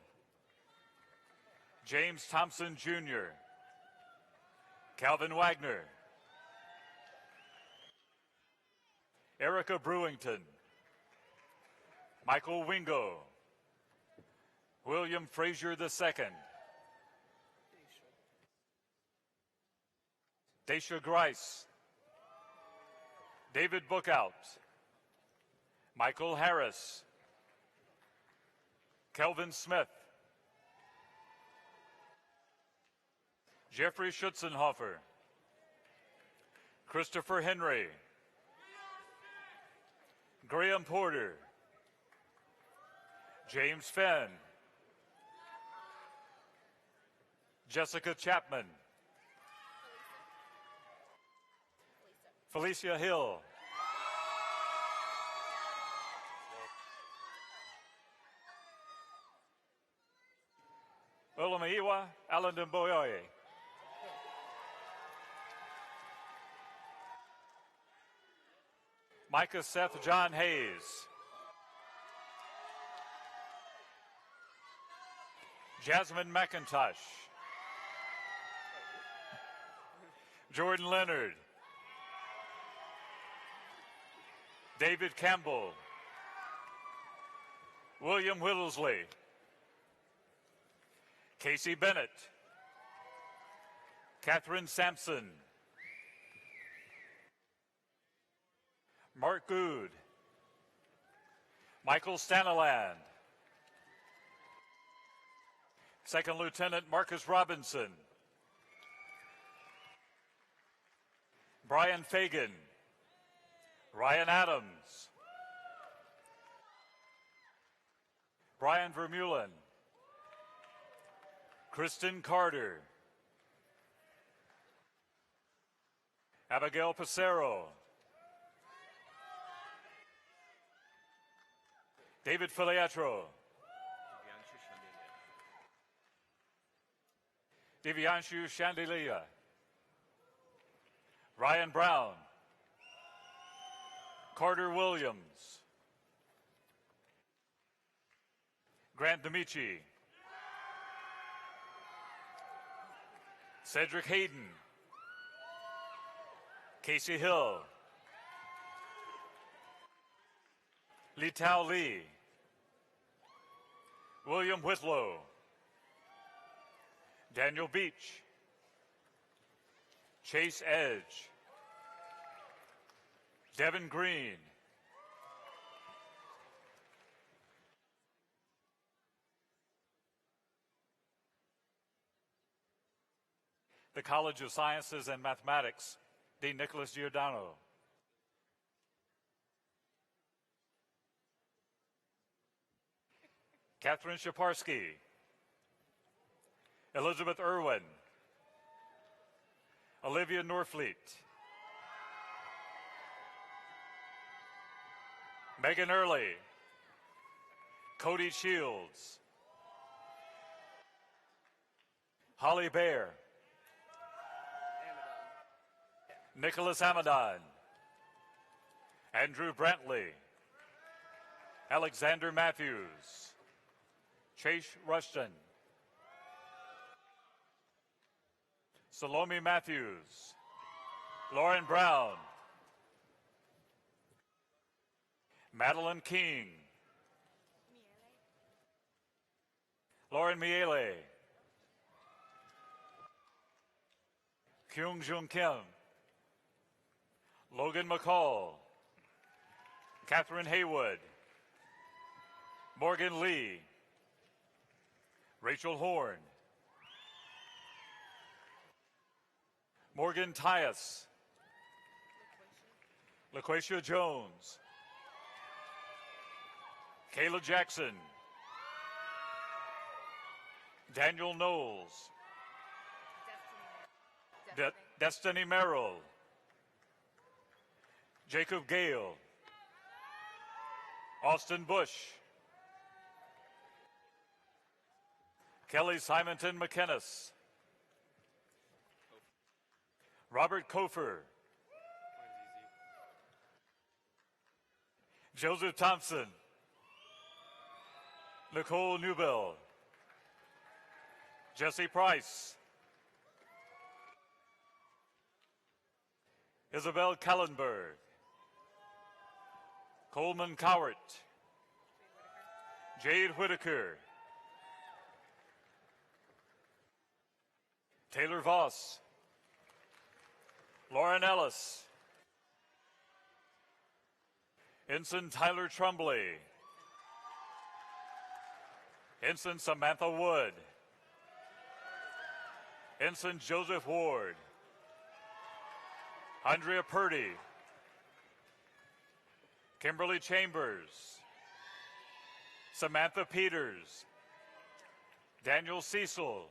James Thompson Jr., Calvin Wagner, Erica Brewington, Michael Wingo, William Frazier II, Daisha Grice, David Bookout, Michael Harris, Kelvin Smith, Jeffrey Schutzenhofer, Christopher Henry, Graham Porter, James Fenn, Jessica Chapman, Felicia Hill. Olamiwa Alandamboyoye. Micah Seth John Hayes. Jasmine McIntosh. Jordan Leonard. David Campbell. William Whittlesley. Casey Bennett. Catherine Sampson. Mark Good. Michael Staniland. Second Lieutenant Marcus Robinson. Brian Fagan. Ryan Adams. Brian Vermeulen. Kristen Carter. Abigail Pacero. David Filiatro. Divyanshu Chandelier. Ryan Brown. Carter Williams. Grant Demichi. Cedric Hayden. Casey Hill. Li Tao Lee. William Whitlow. Daniel Beach. Chase Edge. Devin Green. The College of Sciences and Mathematics, Dean Nicholas Giordano. Catherine Shaparsky. Elizabeth Irwin. Olivia Norfleet. Megan Early. Cody Shields. Holly Baer. Nicholas Amadon. Andrew Brantley. Alexander Matthews. Chase Rushton. Salome Matthews. Lauren Brown. Madeline King. Lauren Miele. Kyung Jung Kim. Logan McCall. Catherine Haywood. Morgan Lee. Rachel Horn. Morgan Tyus. LaQuasia Jones. Kayla Jackson. Daniel Knowles. Destiny Merrill. Jacob Gale. Austin Bush. Kelly Simonton McKinnis. Robert Kofer. Joseph Thompson. Nicole Newbell. Jesse Price. Isabel Kallenberg. Coleman Cowart. Jade Whitaker. Taylor Voss. Lauren Ellis. Ensign Tyler Trumbley. Ensign Samantha Wood. Ensign Joseph Ward. Andrea Purdy. Kimberly Chambers. Samantha Peters. Daniel Cecil.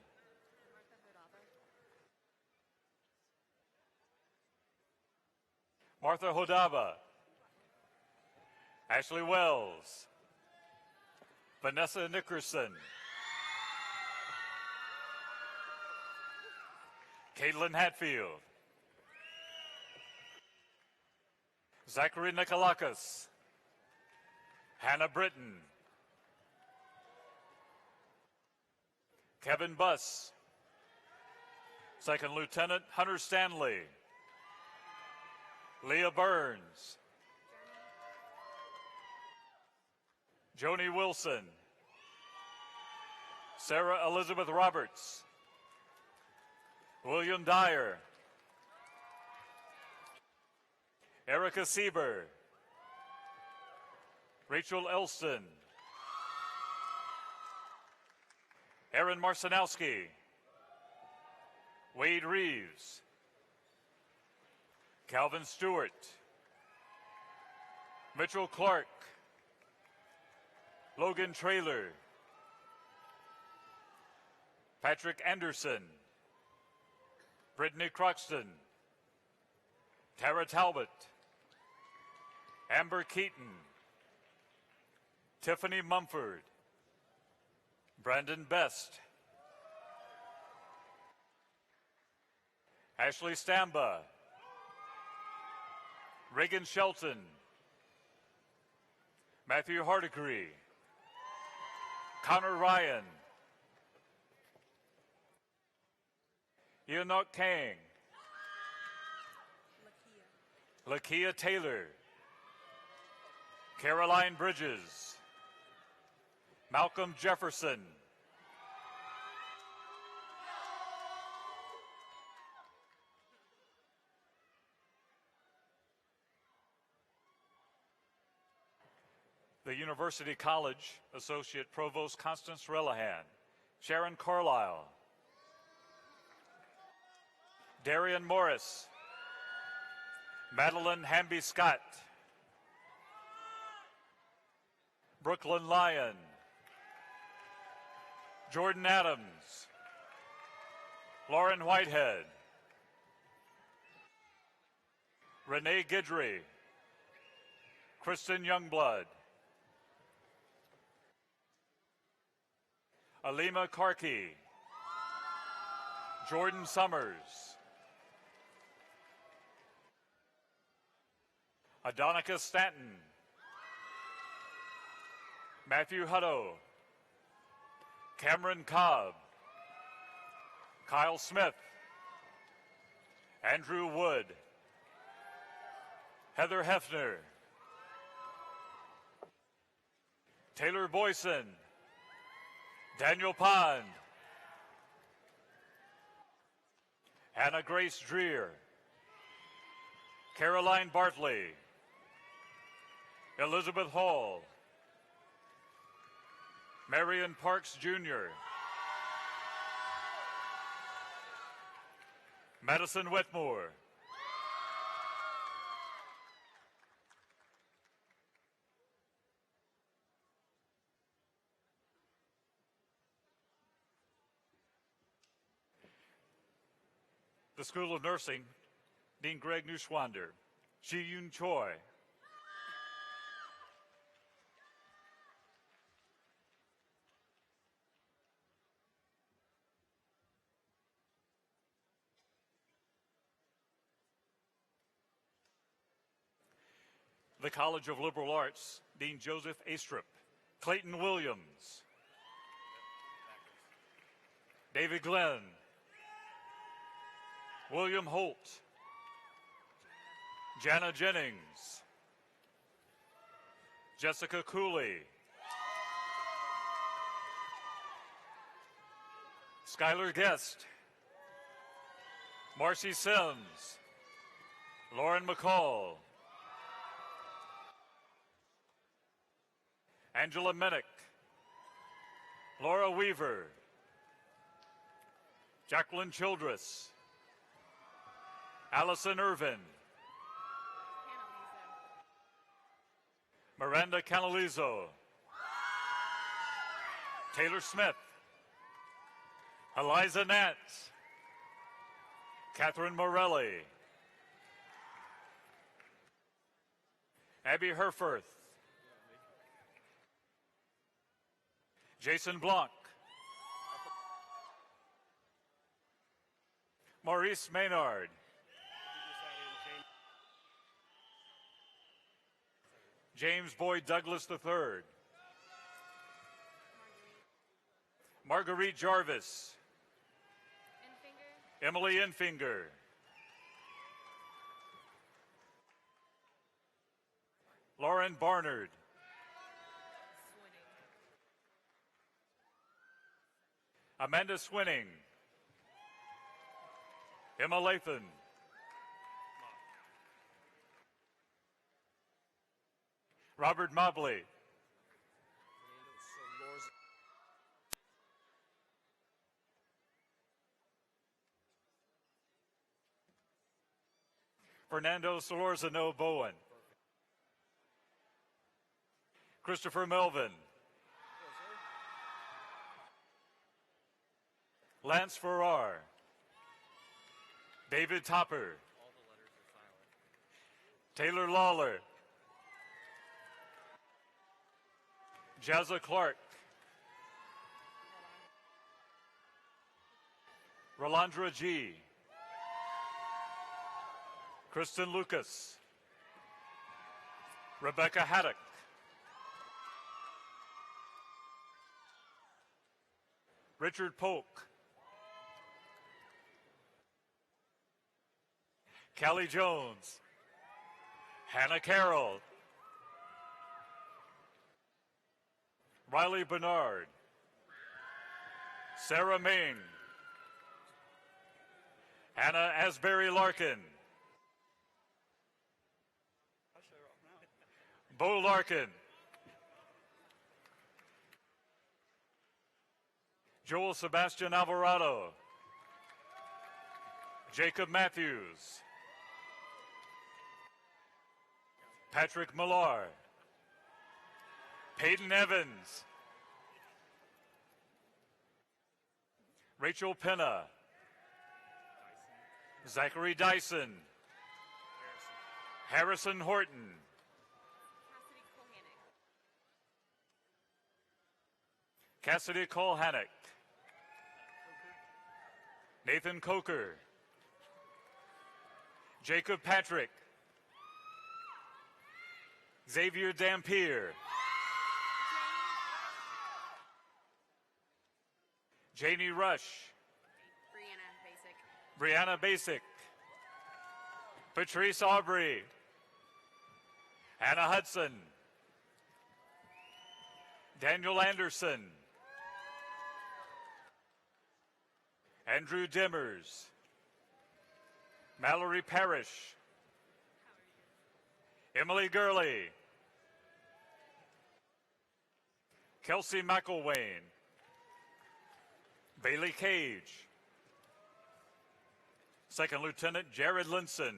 Martha Hodaba, Ashley Wells, Vanessa Nickerson, Caitlin Hatfield, Zachary Nikolakis, Hannah Britton, Kevin Buss, Second Lieutenant Hunter Stanley, Leah Burns, Joni Wilson, Sarah Elizabeth Roberts, William Dyer, Erica Sieber, Rachel Elston, Aaron Marcinowski, Wade Reeves, Calvin Stewart, Mitchell Clark, Logan Traylor, Patrick Anderson, Brittany Croxton, Tara Talbot, Amber Keaton, Tiffany Mumford, Brandon Best, Ashley Stamba, Reagan Shelton, Matthew Hardigree, Connor Ryan, Enoch Kang, Lakia Taylor, Caroline Bridges, Malcolm Jefferson, the University College Associate Provost Constance Relihan, Sharon Carlisle, Darian Morris, Madeline Hamby Scott, Brooklyn Lyon, Jordan Adams, Lauren Whitehead, Renee Guidry, Kristen Youngblood, Alima Karki, Jordan Summers, Adonica Stanton, Matthew Hutto, Cameron Cobb, Kyle Smith, Andrew Wood, Heather Hefner, Taylor Boyson, Daniel Pond, Hannah Grace Dreer, Caroline Bartley, Elizabeth Hall, Marion Parks Jr., Madison Whitmore, the School of Nursing, Dean Greg Neuschwander, Ji-Yoon Choi, the College of Liberal Arts, Dean Joseph Astrup, Clayton Williams, David Glenn, William Holt, Jana Jennings, Jessica Cooley, Skylar Guest, Marcy Sims, Lauren McCall, Angela Minnick, Laura Weaver, Jacqueline Childress, Allison Irvin, Miranda Canalizo, Taylor Smith, Eliza Nance, Catherine Morelli, Abby Herforth. Jason Blanc. Maurice Maynard. James Boyd Douglas III. Marguerite Jarvis. Emily Enfinger. Lauren Barnard. Amanda Swinning. Emma Lathan. Robert Mobley. Fernando Solorzano Bowen. Christopher Melvin. Lance Farrar. David Topper. Taylor Lawler. Jazza Clark. Rolandra G. Kristen Lucas. Rebecca Haddock. Richard Polk. Callie Jones. Hannah Carroll. Riley Bernard. Sarah Main. Hannah Asbury Larkin. Bo Larkin. Joel Sebastian Alvarado. Jacob Matthews. Patrick Millar. Peyton Evans. Rachel Penna. Zachary Dyson. Harrison Horton. Cassidy Colhannock. Nathan Coker. Jacob Patrick. Xavier Dampier. Janie Rush. Brianna Basic. Patrice Aubrey. Hannah Hudson. Daniel Anderson. Andrew Dimmers. Mallory Parrish. Emily Gurley. Kelsey McElwain. Bailey Cage. Second Lieutenant Jared Linson.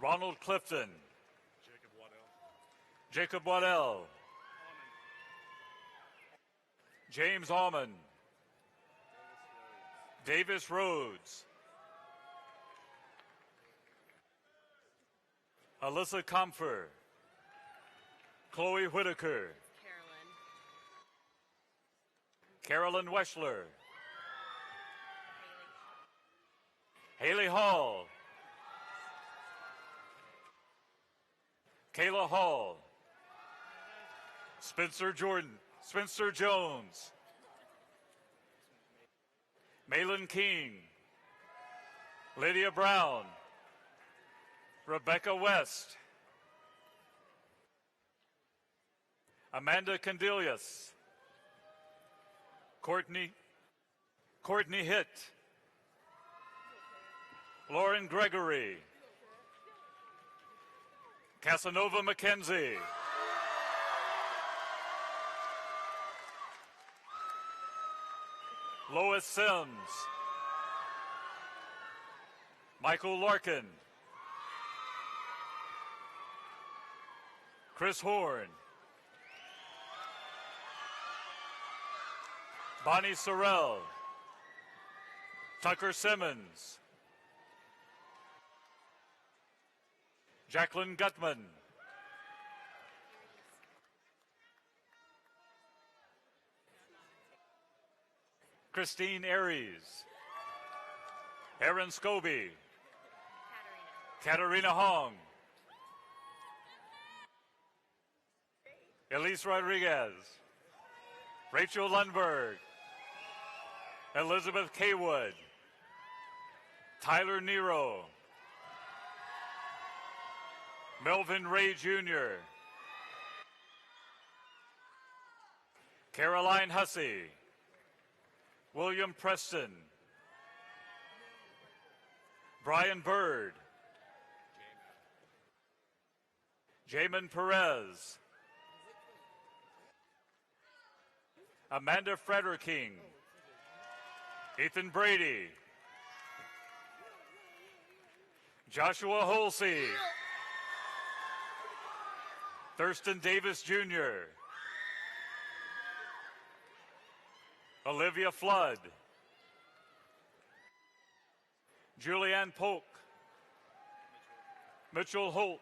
Ronald Clifton. Jacob Waddell. James Almond. Davis Rhodes. Alyssa Comfer. Chloe Whitaker. Carolyn Weschler. Haley Hall. Kayla Hall. Spencer Jordan. Spencer Jones. Malin King. Lydia Brown. Rebecca West. Amanda Candelius. Courtney Hitt. Lauren Gregory. Casanova McKenzie. Lois Sims. Michael Larkin. Chris Horn. Bonnie Sorrell. Tucker Simmons. Jacqueline Gutman. Christine Aries. Erin Scobie. Katarina Hong. Elise Rodriguez. Rachel Lundberg. Elizabeth Kaywood. Tyler Nero. Melvin Ray Jr. Caroline Hussey. William Preston. Brian Bird. Jamin Perez. Amanda Frederking. Ethan Brady. Joshua Holsey. Thurston Davis Jr. Olivia Flood. Julianne Polk. Mitchell Holt.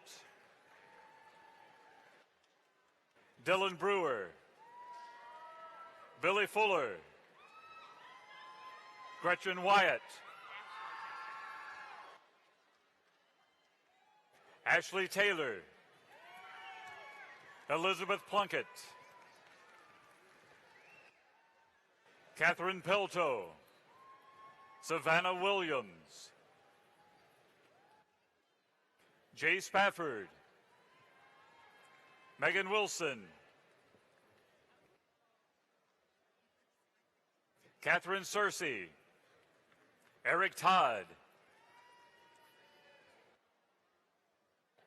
Dylan Brewer. Billy Fuller. Gretchen Wyatt. Ashley Taylor. Elizabeth Plunkett. Catherine Pelto. Savannah Williams. Jay Spafford. Megan Wilson. Catherine Searcy. Eric Todd.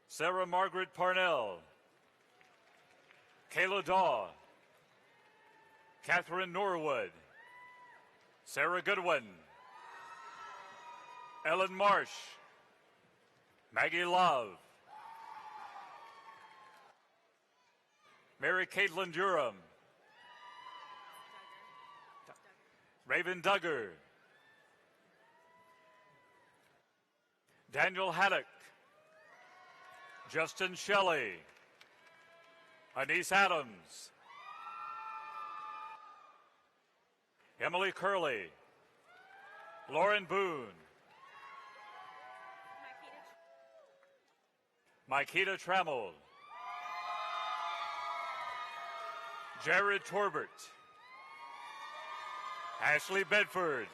Sarah Margaret Parnell. Kayla Daw. Catherine Norwood. Sarah Goodwin. Ellen Marsh. Maggie Love. Mary Caitlin Durham. Raven Duggar. Daniel Haddock. Justin Shelley. Anise Adams. Emily Curley. Lauren Boone. Mikita Trammell. Jared Torbert. Ashley Bedford.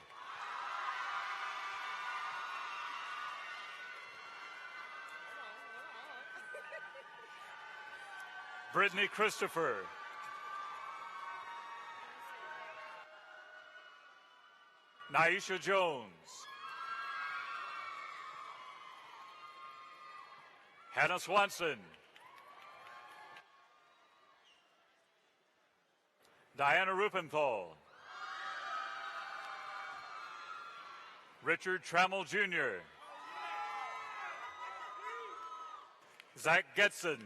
Brittany Christopher. Naisha Jones. Hannah Swanson. Diana Rupenthal. Richard Trammell Jr. Zach Getson.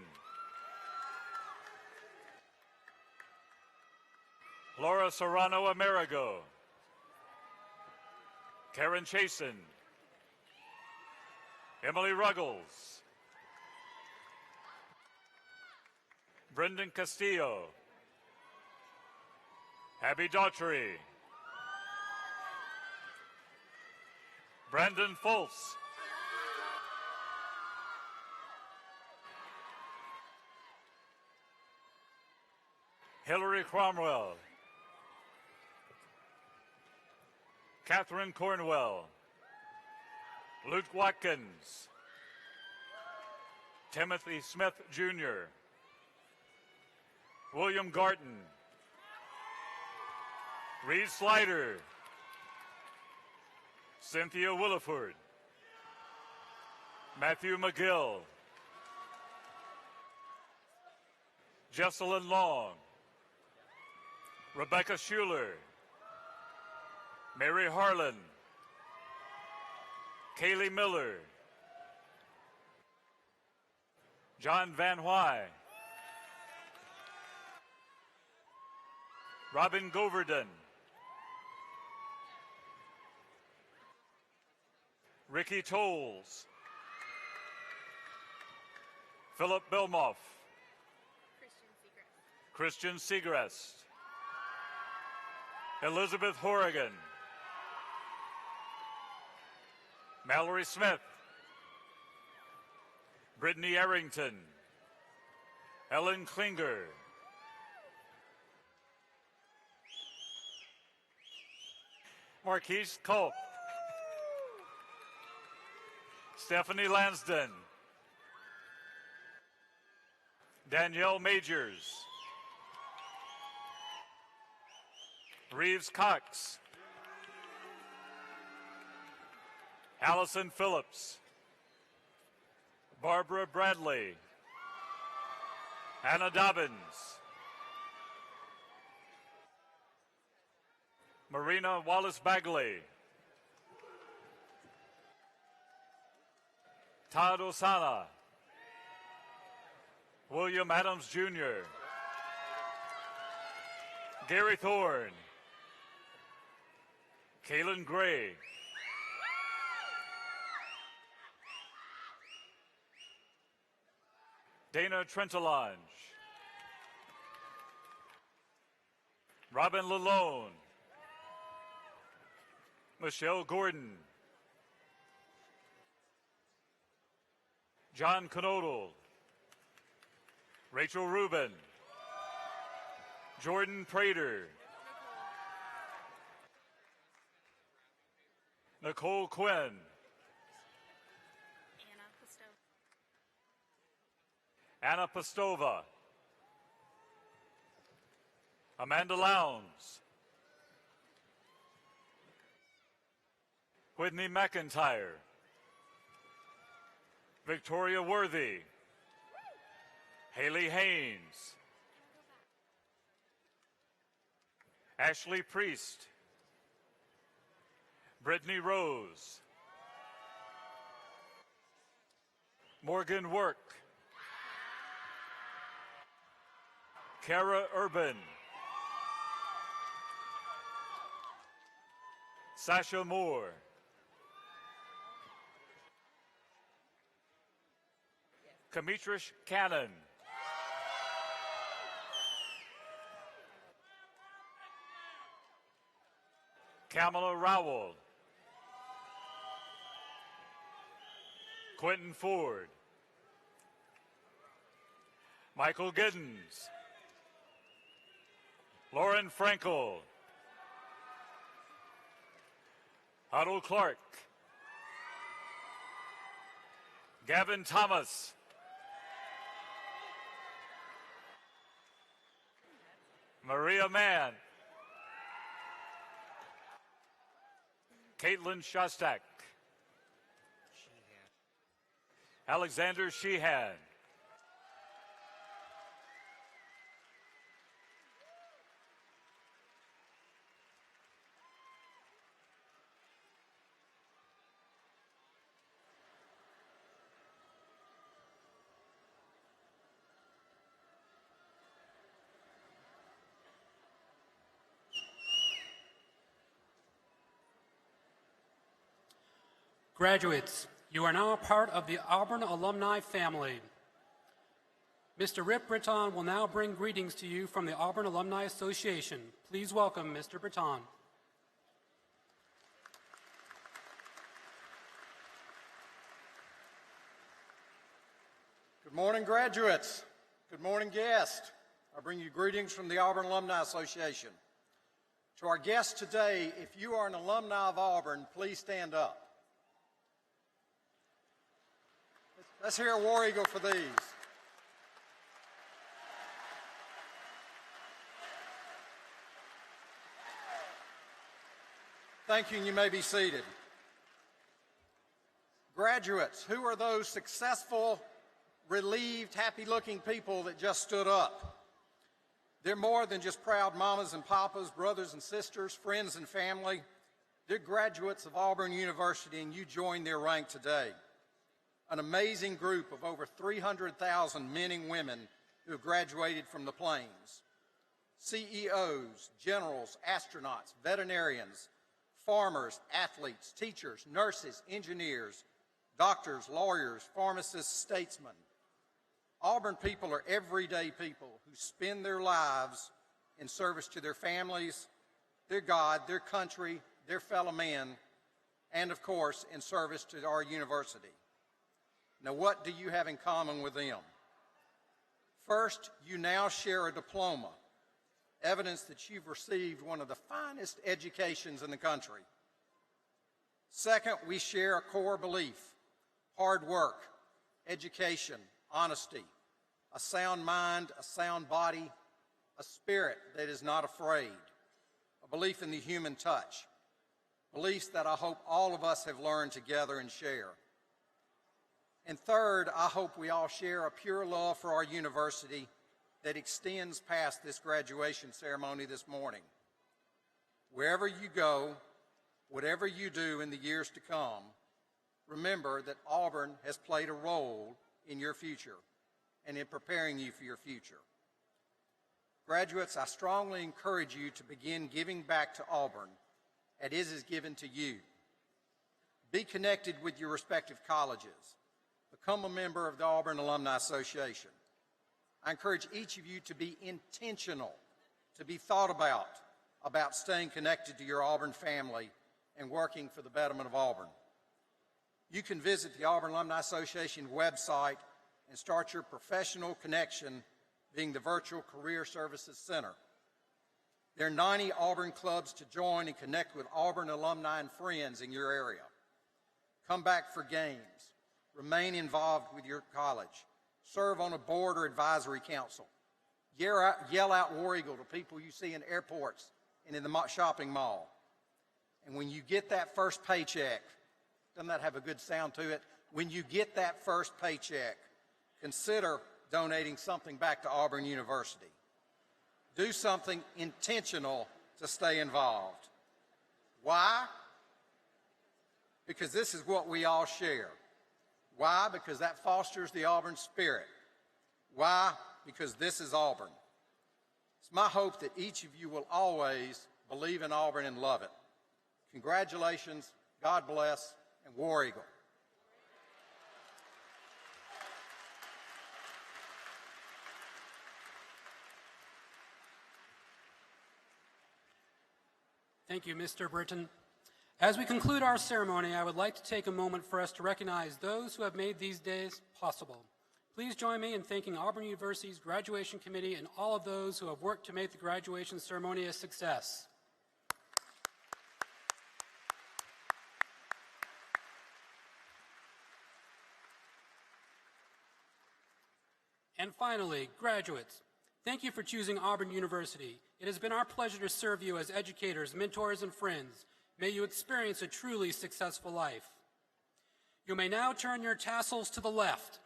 Laura Serrano Amerigo. Karen Chasen. Emily Ruggles. Brendan Castillo. Abby Daughtry. Brandon Foltz. Hillary Cromwell. Catherine Cornwell. Luke Watkins. Timothy Smith Jr. William Garton. Reed Slider. Cynthia Williford. Matthew McGill. Jesselyn Long. Rebecca Schuler. Mary Harlan. Kaylee Miller. John Van Huy. Robin Goverdon. Ricky Tolles. Philip Bilmoff. Christian Segrest. Elizabeth Horrigan. Mallory Smith. Brittany Arrington. Helen Klinger. Marquise Culp. Stephanie Lansden. Danielle Majors. Reeves Cox. Allison Phillips. Barbara Bradley. Anna Dobbins. Marina Wallace Bagley. Todd Osana. William Adams Jr. Gary Thorne. Kaylin Gray. Dana Trentelange. Robin Lalone. Michelle Gordon. John Knodel. Rachel Rubin. Jordan Prater. Nicole Quinn. Anna Pastova. Amanda Lowndes. Whitney McIntyre. Victoria Worthy. Haley Haynes. Ashley Priest. Brittany Rose. Morgan Work. Kara Urban. Sasha Moore. Kamitrish Cannon. Kamala Rowell. Quentin Ford. Michael Giddens. Lauren Frankel. Huddle Clark. Gavin Thomas. Maria Mann. Caitlin Shostak. Alexander Sheehan. Graduates, you are now a part of the Auburn alumni family. Mr. Rip Britton will now bring greetings to you from the Auburn Alumni Association. Please welcome Mr. Britton. Good morning, graduates. Good morning, guests. I bring you greetings from the Auburn Alumni Association. To our guests today, if you are an alumni of Auburn, please stand up. Let's hear a War Eagle for these. Thank you, and you may be seated. Graduates, who are those successful, relieved, happy-looking people that just stood up? They're more than just proud mamas and papas, brothers and sisters, friends and family. They're graduates of Auburn University, and you join their rank today. An amazing group of over 300,000 men and women who have graduated from the Plains. CEOs, generals, astronauts, veterinarians, farmers, athletes, teachers, nurses, engineers, doctors, lawyers, pharmacists, statesmen. Auburn people are everyday people who spend their lives in service to their families, their God, their country, their fellow men, and of course, in service to our university. Now, what do you have in common with them? First, you now share a diploma, evidence that you've received one of the finest educations in the country. Second, we share a core belief: hard work, education, honesty, a sound mind, a sound body, a spirit that is not afraid, a belief in the human touch, beliefs that I hope all of us have learned together and share. And third, I hope we all share a pure love for our university that extends past this graduation ceremony this morning. Wherever you go, whatever you do in the years to come, remember that Auburn has played a role in your future and in preparing you for your future. Graduates, I strongly encourage you to begin giving back to Auburn as it is given to you. Be connected with your respective colleges. Become a member of the Auburn Alumni Association. I encourage each of you to be intentional, to be thought about staying connected to your Auburn family and working for the betterment of Auburn. You can visit the Auburn Alumni Association website and start your professional connection being the Virtual Career Services Center. There are 90 Auburn clubs to join and connect with Auburn alumni and friends in your area. Come back for games. Remain involved with your college. Serve on a board or advisory council. Yell out War Eagle to people you see in airports and in the shopping mall. And when you get that first paycheck, doesn't that have a good sound to it? When you get that first paycheck, consider donating something back to Auburn University. Do something intentional to stay involved. Why? Because this is what we all share. Why? Because that fosters the Auburn spirit. Why? Because this is Auburn. It's my hope that each of you will always believe in Auburn and love it. Congratulations, God bless, and War Eagle. Thank you, Mr. Britton. As we conclude our ceremony, I would like to take a moment for us to recognize those who have made these days possible. Please join me in thanking Auburn University's graduation committee and all of those who have worked to make the graduation ceremony a success. And finally, graduates, thank you for choosing Auburn University. It has been our pleasure to serve you as educators, mentors, and friends. May you experience a truly successful life. You may now turn your tassels to the left.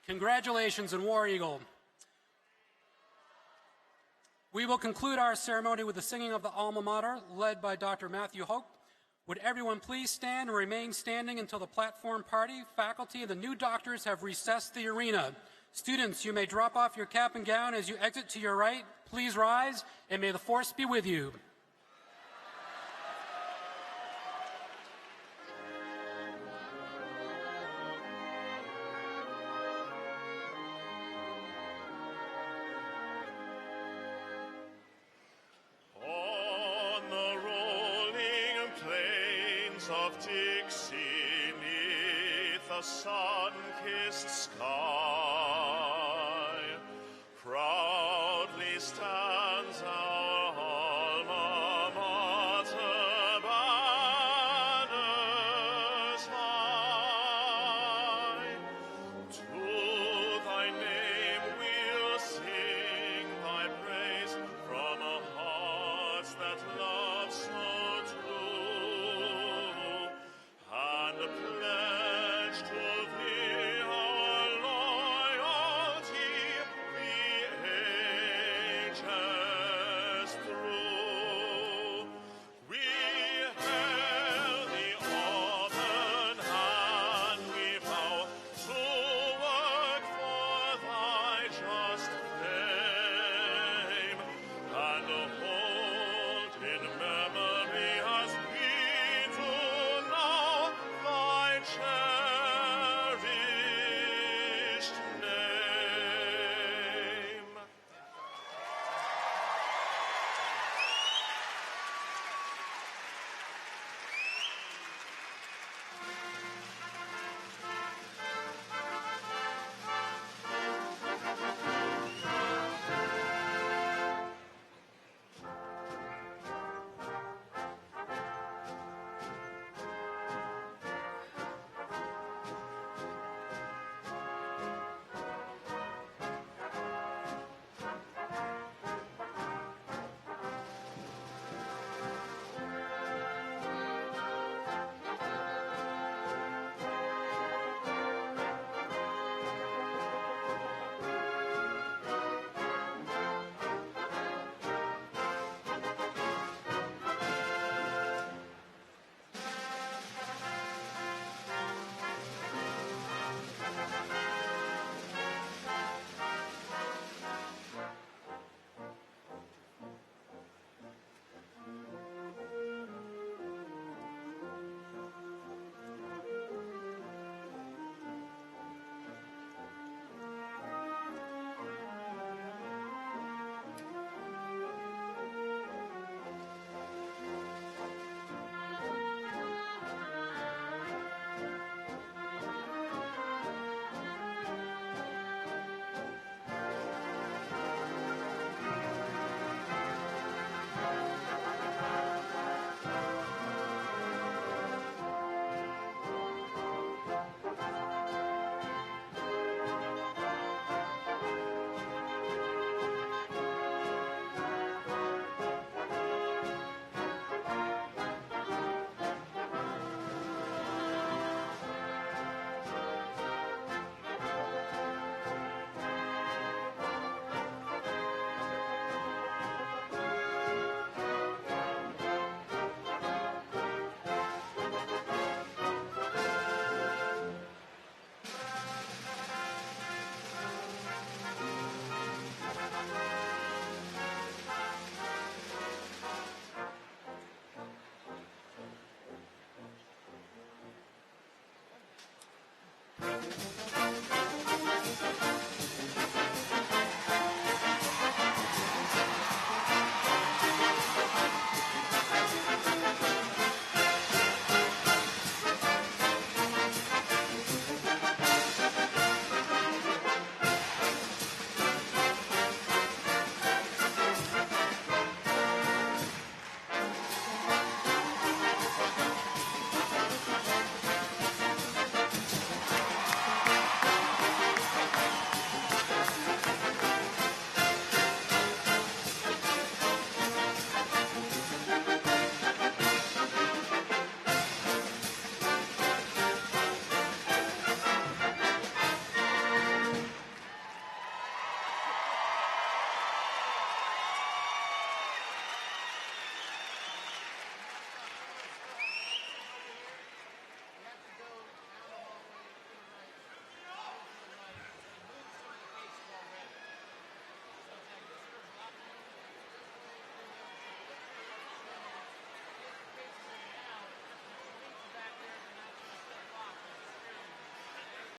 Congratulations and War Eagle. We will conclude our ceremony with the singing of the Alma Mater, led by Dr. Matthew Hope. Would everyone please stand and remain standing until the platform party, faculty, and the new doctors have recessed the arena. Students, you may drop off your cap and gown as you exit to your right. Please rise, and may the force be with you. Of Dixie, 'neath a sun-kissed sky,